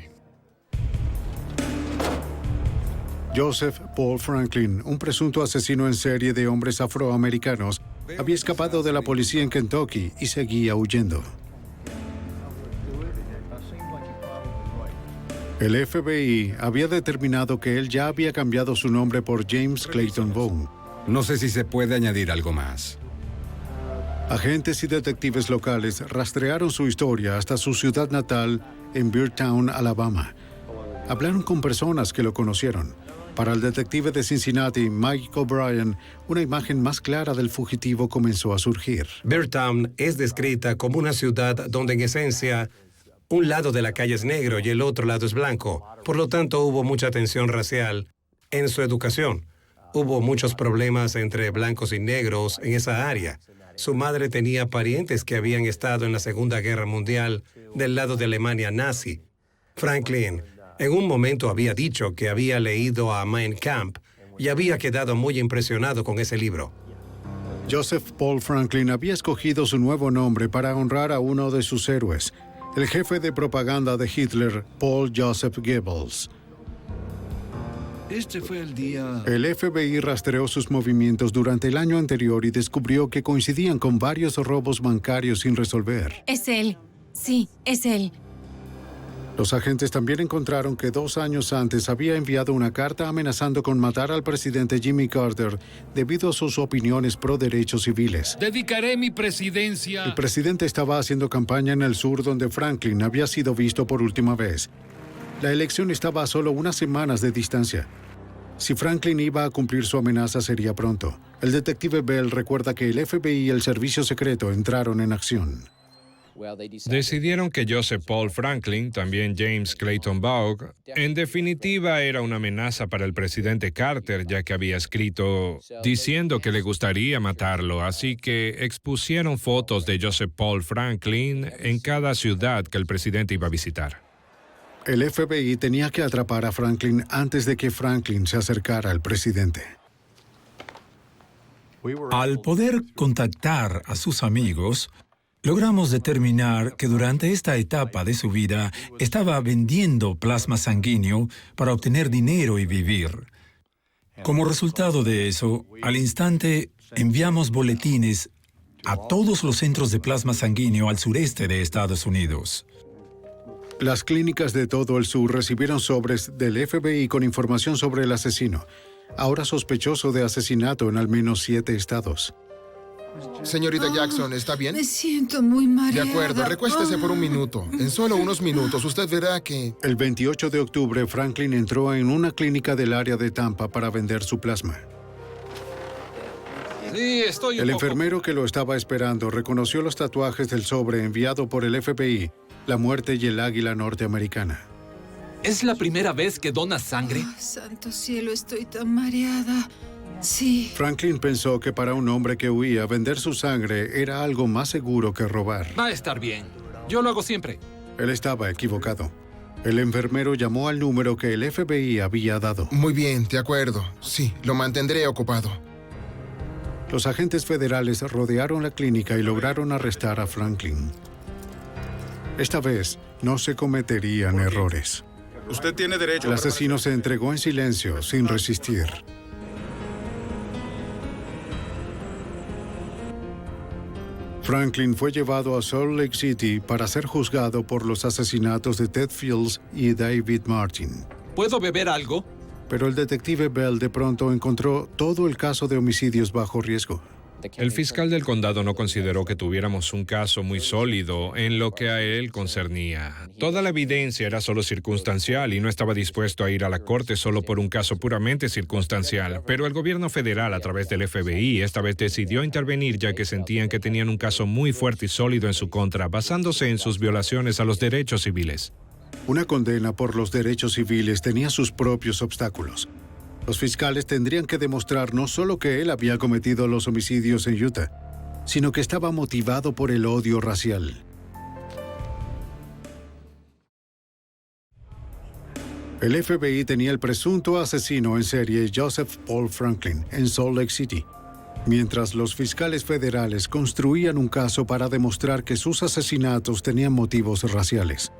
Joseph Paul Franklin, un presunto asesino en serie de hombres afroamericanos, había escapado de la policía en Kentucky y seguía huyendo. El FBI había determinado que él ya había cambiado su nombre por James Clayton Vaughn. No sé si se puede añadir algo más. Agentes y detectives locales rastrearon su historia hasta su ciudad natal en Beardtown, Alabama. Hablaron con personas que lo conocieron. Para el detective de Cincinnati, Mike O'Brien, una imagen más clara del fugitivo comenzó a surgir. Beardtown es descrita como una ciudad donde en esencia un lado de la calle es negro y el otro lado es blanco. Por lo tanto, hubo mucha tensión racial en su educación. Hubo muchos problemas entre blancos y negros en esa área. Su madre tenía parientes que habían estado en la Segunda Guerra Mundial del lado de Alemania nazi. Franklin en un momento había dicho que había leído a Mein Kampf y había quedado muy impresionado con ese libro. Joseph Paul Franklin había escogido su nuevo nombre para honrar a uno de sus héroes, el jefe de propaganda de Hitler, Paul Joseph Goebbels. Este fue el día... El FBI rastreó sus movimientos durante el año anterior y descubrió que coincidían con varios robos bancarios sin resolver. Es él. Sí, es él. Los agentes también encontraron que 2 años antes había enviado una carta amenazando con matar al presidente Jimmy Carter debido a sus opiniones pro derechos civiles. Dedicaré mi presidencia. El presidente estaba haciendo campaña en el sur donde Franklin había sido visto por última vez. La elección estaba a solo unas semanas de distancia. Si Franklin iba a cumplir su amenaza sería pronto. El detective Bell recuerda que el FBI y el servicio secreto entraron en acción. Decidieron que Joseph Paul Franklin, también James Clayton Vaughn, en definitiva era una amenaza para el presidente Carter, ya que había escrito diciendo que le gustaría matarlo, así que expusieron fotos de Joseph Paul Franklin en cada ciudad que el presidente iba a visitar. El FBI tenía que atrapar a Franklin antes de que Franklin se acercara al presidente. Al poder contactar a sus amigos, logramos determinar que durante esta etapa de su vida estaba vendiendo plasma sanguíneo para obtener dinero y vivir. Como resultado de eso, al instante enviamos boletines a todos los centros de plasma sanguíneo al sureste de Estados Unidos. Las clínicas de todo el sur recibieron sobres del FBI con información sobre el asesino, ahora sospechoso de asesinato en al menos 7 estados. Señorita Jackson, ¿está bien? Me siento muy mareada. De acuerdo, recuéstese por un minuto. En solo unos minutos usted verá que... El 28 de octubre, Franklin entró en una clínica del área de Tampa para vender su plasma. Sí, estoy El enfermero que lo estaba esperando reconoció los tatuajes del sobre enviado por el FBI, la muerte y el águila norteamericana. ¿Es la primera vez que donas sangre? Santo cielo, estoy tan mareada. Sí. Franklin pensó que para un hombre que huía, vender su sangre era algo más seguro que robar. Va a estar bien. Yo lo hago siempre. Él estaba equivocado. El enfermero llamó al número que el FBI había dado. Muy bien, de acuerdo. Sí, lo mantendré ocupado. Los agentes federales rodearon la clínica y lograron arrestar a Franklin. Esta vez no se cometerían errores. Usted tiene derecho. El asesino se entregó en silencio, sin resistir. Franklin fue llevado a Salt Lake City para ser juzgado por los asesinatos de Ted Fields y David Martin. ¿Puedo beber algo? Pero el detective Bell de pronto encontró todo el caso de homicidios bajo riesgo. El fiscal del condado no consideró que tuviéramos un caso muy sólido en lo que a él concernía. Toda la evidencia era solo circunstancial y no estaba dispuesto a ir a la corte solo por un caso puramente circunstancial. Pero el gobierno federal, a través del FBI, esta vez decidió intervenir ya que sentían que tenían un caso muy fuerte y sólido en su contra, basándose en sus violaciones a los derechos civiles. Una condena por los derechos civiles tenía sus propios obstáculos. Los fiscales tendrían que demostrar no solo que él había cometido los homicidios en Utah, sino que estaba motivado por el odio racial. El FBI tenía el presunto asesino en serie Joseph Paul Franklin en Salt Lake City, mientras los fiscales federales construían un caso para demostrar que sus asesinatos tenían motivos raciales.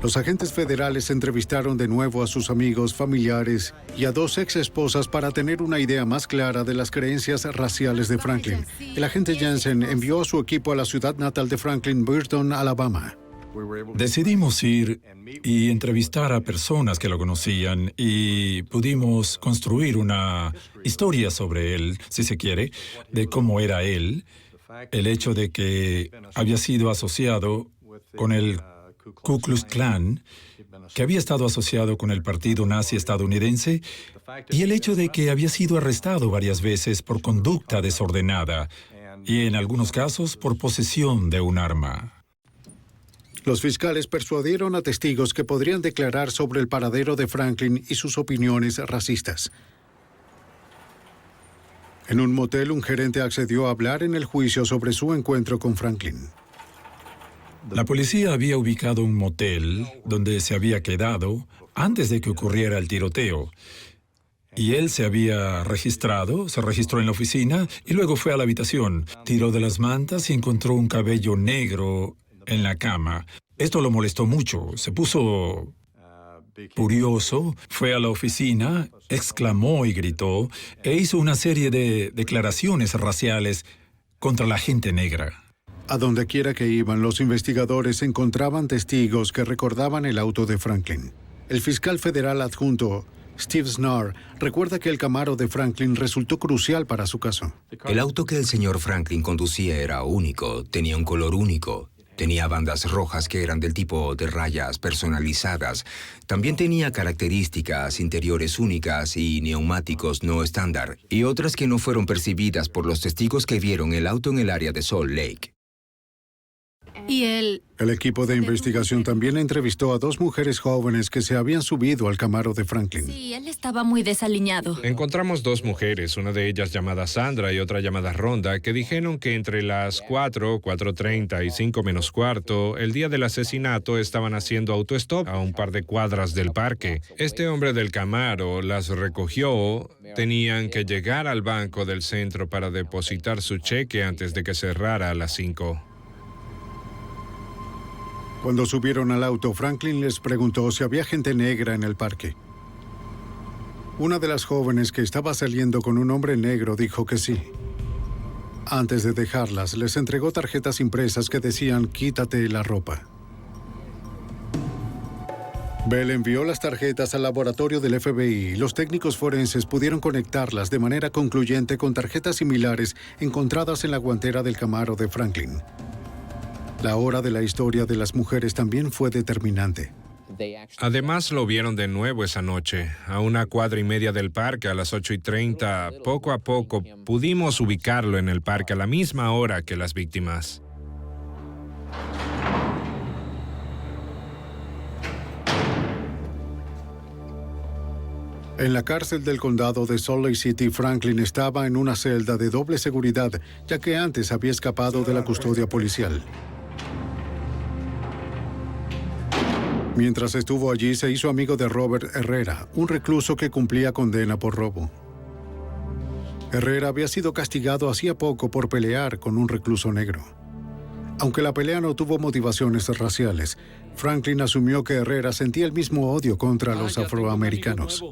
Los agentes federales entrevistaron de nuevo a sus amigos, familiares y a 2 ex-esposas para tener una idea más clara de las creencias raciales de Franklin. El agente Jensen envió a su equipo a la ciudad natal de Franklin, Burton, Alabama. Decidimos ir y entrevistar a personas que lo conocían y pudimos construir una historia sobre él, si se quiere, de cómo era él, el hecho de que había sido asociado con el Ku Klux Klan, que había estado asociado con el partido nazi estadounidense, y el hecho de que había sido arrestado varias veces por conducta desordenada y en algunos casos por posesión de un arma. Los fiscales persuadieron a testigos que podrían declarar sobre el paradero de Franklin y sus opiniones racistas. En un motel, un gerente accedió a hablar en el juicio sobre su encuentro con Franklin. La policía había ubicado un motel donde se había quedado antes de que ocurriera el tiroteo. Y él se registró en la oficina y luego fue a la habitación. Tiró de las mantas y encontró un cabello negro en la cama. Esto lo molestó mucho. Se puso furioso, fue a la oficina, exclamó y gritó e hizo una serie de declaraciones raciales contra la gente negra. A donde quiera que iban, los investigadores encontraban testigos que recordaban el auto de Franklin. El fiscal federal adjunto, Steve Snarr, recuerda que el Camaro de Franklin resultó crucial para su caso. El auto que el señor Franklin conducía era único, tenía un color único. Tenía bandas rojas que eran del tipo de rayas personalizadas. También tenía características interiores únicas y neumáticos no estándar, y otras que no fueron percibidas por los testigos que vieron el auto en el área de Salt Lake. Y él... El equipo de investigación también entrevistó a 2 mujeres jóvenes que se habían subido al Camaro de Franklin. Sí, él estaba muy desaliñado. Encontramos 2 mujeres, una de ellas llamada Sandra y otra llamada Rhonda, que dijeron que entre las 4, 4:30 y 5 menos cuarto, el día del asesinato, estaban haciendo autostop a un par de cuadras del parque. Este hombre del Camaro las recogió. Tenían que llegar al banco del centro para depositar su cheque antes de que cerrara a las 5. Cuando subieron al auto, Franklin les preguntó si había gente negra en el parque. Una de las jóvenes que estaba saliendo con un hombre negro dijo que sí. Antes de dejarlas, les entregó tarjetas impresas que decían «Quítate la ropa». Bell envió las tarjetas al laboratorio del FBI y los técnicos forenses pudieron conectarlas de manera concluyente con tarjetas similares encontradas en la guantera del Camaro de Franklin. La hora de la historia de las mujeres también fue determinante. Además, lo vieron de nuevo esa noche, a una cuadra y media del parque a las 8:30. Poco a poco pudimos ubicarlo en el parque a la misma hora que las víctimas. En la cárcel del condado de Salt Lake City, Franklin estaba en una celda de doble seguridad, ya que antes había escapado de la custodia policial. Mientras estuvo allí, se hizo amigo de Robert Herrera, un recluso que cumplía condena por robo. Herrera había sido castigado hacía poco por pelear con un recluso negro. Aunque la pelea no tuvo motivaciones raciales, Franklin asumió que Herrera sentía el mismo odio contra los afroamericanos.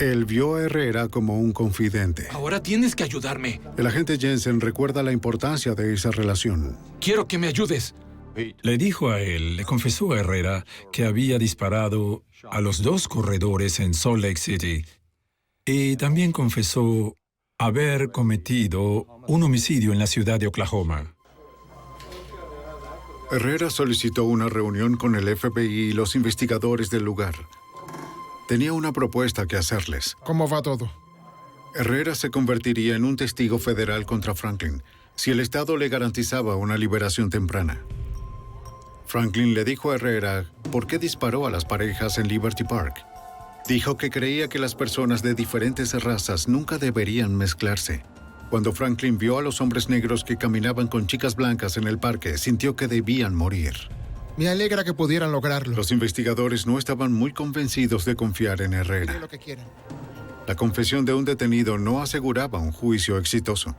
Él vio a Herrera como un confidente. Ahora tienes que ayudarme. El agente Jensen recuerda la importancia de esa relación. Quiero que me ayudes. Le dijo a él, le confesó a Herrera que había disparado a los 2 corredores en Salt Lake City. Y también confesó haber cometido un homicidio en la ciudad de Oklahoma. Herrera solicitó una reunión con el FBI y los investigadores del lugar. Tenía una propuesta que hacerles. ¿Cómo va todo? Herrera se convertiría en un testigo federal contra Franklin si el Estado le garantizaba una liberación temprana. Franklin le dijo a Herrera por qué disparó a las parejas en Liberty Park. Dijo que creía que las personas de diferentes razas nunca deberían mezclarse. Cuando Franklin vio a los hombres negros que caminaban con chicas blancas en el parque, sintió que debían morir. Me alegra que pudieran lograrlo. Los investigadores no estaban muy convencidos de confiar en Herrera. Lo que quieran. La confesión de un detenido no aseguraba un juicio exitoso.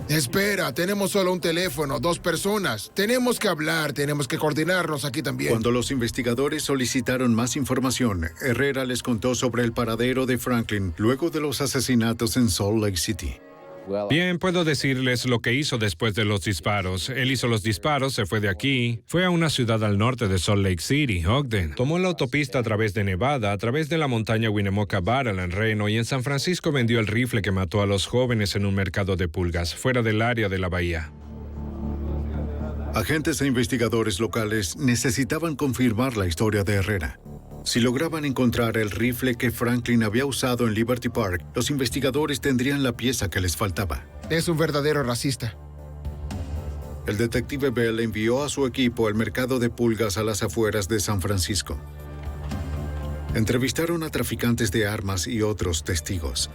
Espera, tenemos solo un teléfono, 2 personas. Tenemos que hablar, tenemos que coordinarnos aquí también. Cuando los investigadores solicitaron más información, Herrera les contó sobre el paradero de Franklin luego de los asesinatos en Salt Lake City. Bien, puedo decirles lo que hizo después de los disparos. Él hizo los disparos, se fue de aquí, fue a una ciudad al norte de Salt Lake City, Ogden. Tomó la autopista a través de Nevada, a través de la montaña Winnemucca Battle en Reno, y en San Francisco vendió el rifle que mató a los jóvenes en un mercado de pulgas, fuera del área de la bahía. Agentes e investigadores locales necesitaban confirmar la historia de Herrera. Si lograban encontrar el rifle que Franklin había usado en Liberty Park, los investigadores tendrían la pieza que les faltaba. Es un verdadero racista. El detective Bell envió a su equipo al mercado de pulgas a las afueras de San Francisco. Entrevistaron a traficantes de armas y otros testigos.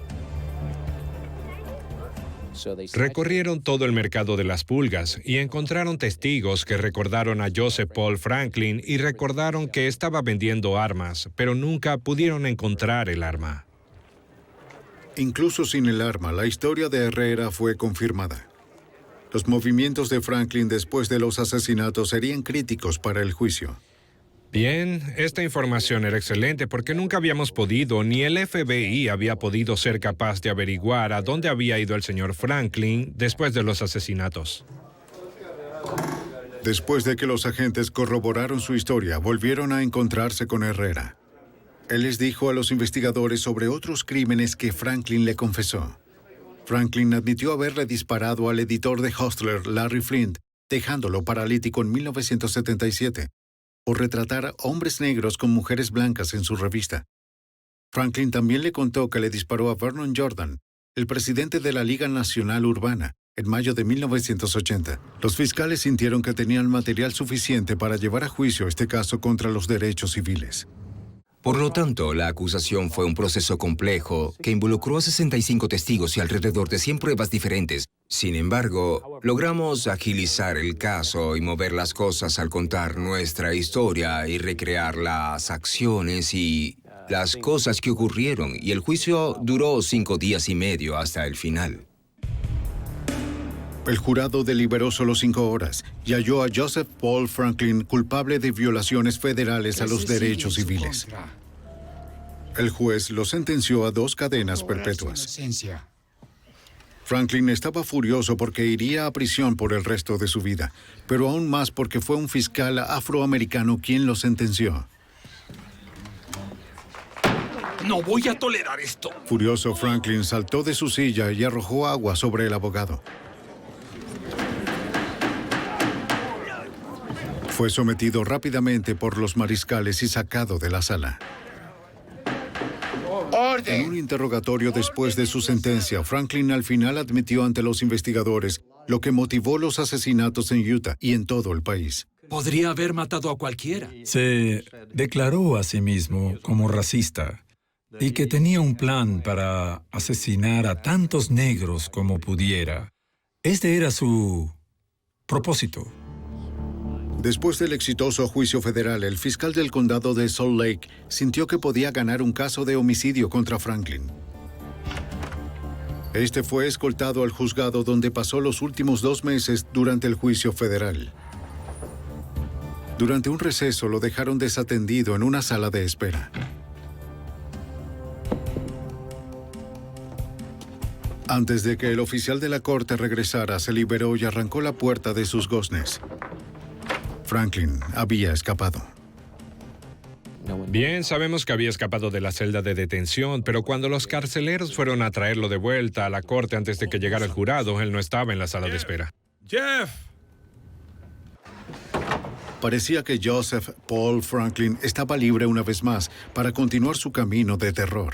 Recorrieron todo el mercado de las pulgas y encontraron testigos que recordaron a Joseph Paul Franklin y recordaron que estaba vendiendo armas, pero nunca pudieron encontrar el arma. Incluso sin el arma, la historia de Herrera fue confirmada. Los movimientos de Franklin después de los asesinatos serían críticos para el juicio. Bien, esta información era excelente porque nunca habíamos podido, ni el FBI había podido ser capaz de averiguar a dónde había ido el señor Franklin después de los asesinatos. Después de que los agentes corroboraron su historia, volvieron a encontrarse con Herrera. Él les dijo a los investigadores sobre otros crímenes que Franklin le confesó. Franklin admitió haberle disparado al editor de Hustler, Larry Flint, dejándolo paralítico en 1977. Por retratar a hombres negros con mujeres blancas en su revista. Franklin también le contó que le disparó a Vernon Jordan, el presidente de la Liga Nacional Urbana, en mayo de 1980. Los fiscales sintieron que tenían material suficiente para llevar a juicio este caso contra los derechos civiles. Por lo tanto, la acusación fue un proceso complejo que involucró a 65 testigos y alrededor de 100 pruebas diferentes. Sin embargo, logramos agilizar el caso y mover las cosas al contar nuestra historia y recrear las acciones y las cosas que ocurrieron, y el juicio duró 5 días y medio hasta el final. El jurado deliberó solo 5 horas y halló a Joseph Paul Franklin culpable de violaciones federales a los derechos civiles. El juez lo sentenció a 2 cadenas perpetuas. Franklin estaba furioso porque iría a prisión por el resto de su vida, pero aún más porque fue un fiscal afroamericano quien lo sentenció. No voy a tolerar esto. Furioso, Franklin saltó de su silla y arrojó agua sobre el abogado. Fue sometido rápidamente por los mariscales y sacado de la sala. En un interrogatorio después de su sentencia, Franklin al final admitió ante los investigadores lo que motivó los asesinatos en Utah y en todo el país. Podría haber matado a cualquiera. Se declaró a sí mismo como racista y que tenía un plan para asesinar a tantos negros como pudiera. Este era su propósito. Después del exitoso juicio federal, el fiscal del condado de Salt Lake sintió que podía ganar un caso de homicidio contra Franklin. Este fue escoltado al juzgado donde pasó los últimos 2 meses durante el juicio federal. Durante un receso lo dejaron desatendido en una sala de espera. Antes de que el oficial de la corte regresara, se liberó y arrancó la puerta de sus goznes. Franklin había escapado. Bien, sabemos que había escapado de la celda de detención, pero cuando los carceleros fueron a traerlo de vuelta a la corte antes de que llegara el jurado, él no estaba en la sala de espera. ¡Jeff! Parecía que Joseph Paul Franklin estaba libre una vez más para continuar su camino de terror.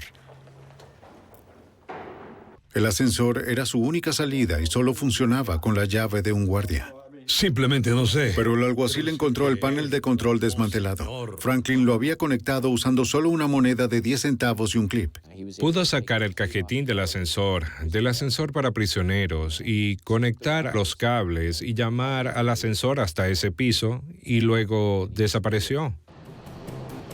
El ascensor era su única salida y solo funcionaba con la llave de un guardia. Simplemente no sé. Pero el alguacil encontró el panel de control desmantelado. Franklin lo había conectado usando solo una moneda de 10 centavos y un clip. Pudo sacar el cajetín del ascensor para prisioneros y conectar los cables y llamar al ascensor hasta ese piso y luego desapareció.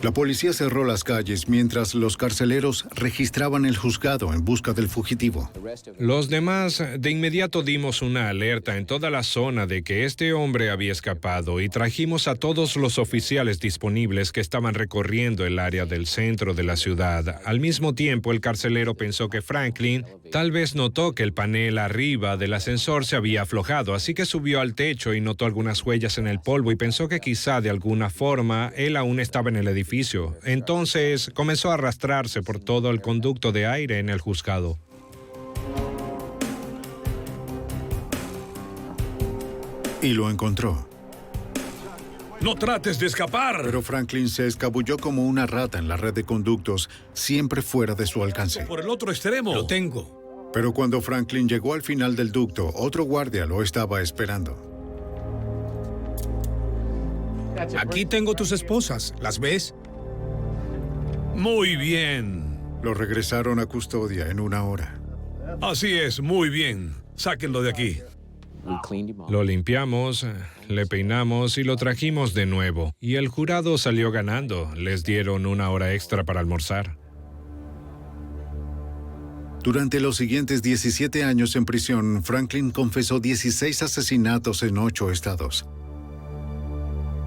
La policía cerró las calles mientras los carceleros registraban el juzgado en busca del fugitivo. Los demás de inmediato dimos una alerta en toda la zona de que este hombre había escapado y trajimos a todos los oficiales disponibles que estaban recorriendo el área del centro de la ciudad. Al mismo tiempo, el carcelero pensó que Franklin tal vez notó que el panel arriba del ascensor se había aflojado, así que subió al techo y notó algunas huellas en el polvo y pensó que quizá de alguna forma él aún estaba en el edificio. Entonces comenzó a arrastrarse por todo el conducto de aire en el juzgado. Y lo encontró. ¡No trates de escapar! Pero Franklin se escabulló como una rata en la red de conductos, siempre fuera de su alcance. ¡Por el otro extremo! Lo tengo. Pero cuando Franklin llegó al final del ducto, otro guardia lo estaba esperando. Aquí tengo tus esposas. ¿Las ves? Muy bien. Lo regresaron a custodia en 1 hora. Así es, muy bien. Sáquenlo de aquí. Lo limpiamos, le peinamos y lo trajimos de nuevo. Y el jurado salió ganando. Les dieron 1 hora extra para almorzar. Durante los siguientes 17 años en prisión, Franklin confesó 16 asesinatos en 8 estados.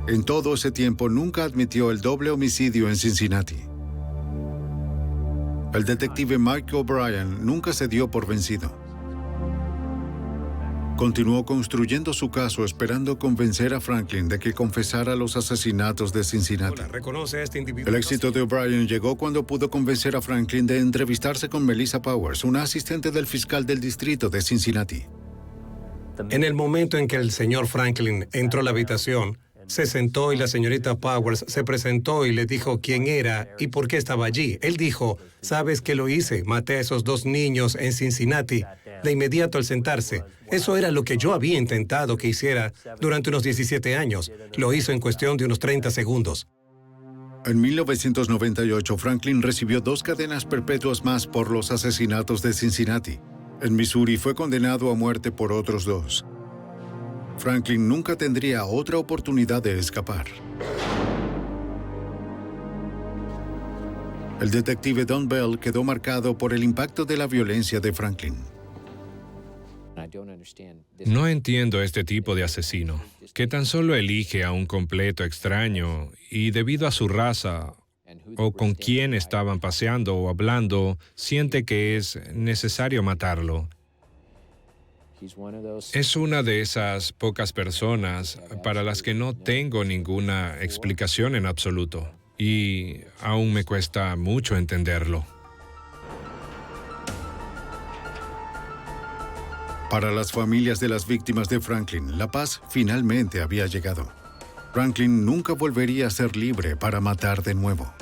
En todo ese tiempo nunca admitió el doble homicidio en Cincinnati. El detective Mike O'Brien nunca se dio por vencido. Continuó construyendo su caso esperando convencer a Franklin de que confesara los asesinatos de Cincinnati. El éxito de O'Brien llegó cuando pudo convencer a Franklin de entrevistarse con Melissa Powers, una asistente del fiscal del distrito de Cincinnati. En el momento en que el señor Franklin entró a la habitación, se sentó y la señorita Powers se presentó y le dijo quién era y por qué estaba allí. Él dijo, ¿sabes qué lo hice? Maté a esos 2 niños en Cincinnati. De inmediato al sentarse. Eso era lo que yo había intentado que hiciera durante unos 17 años. Lo hizo en cuestión de unos 30 segundos. En 1998, Franklin recibió 2 cadenas perpetuas más por los asesinatos de Cincinnati. En Missouri fue condenado a muerte por otros 2. Franklin nunca tendría otra oportunidad de escapar. El detective Don Bell quedó marcado por el impacto de la violencia de Franklin. No entiendo este tipo de asesino, que tan solo elige a un completo extraño y debido a su raza o con quién estaban paseando o hablando, siente que es necesario matarlo. Es una de esas pocas personas para las que no tengo ninguna explicación en absoluto. Y aún me cuesta mucho entenderlo. Para las familias de las víctimas de Franklin, la paz finalmente había llegado. Franklin nunca volvería a ser libre para matar de nuevo.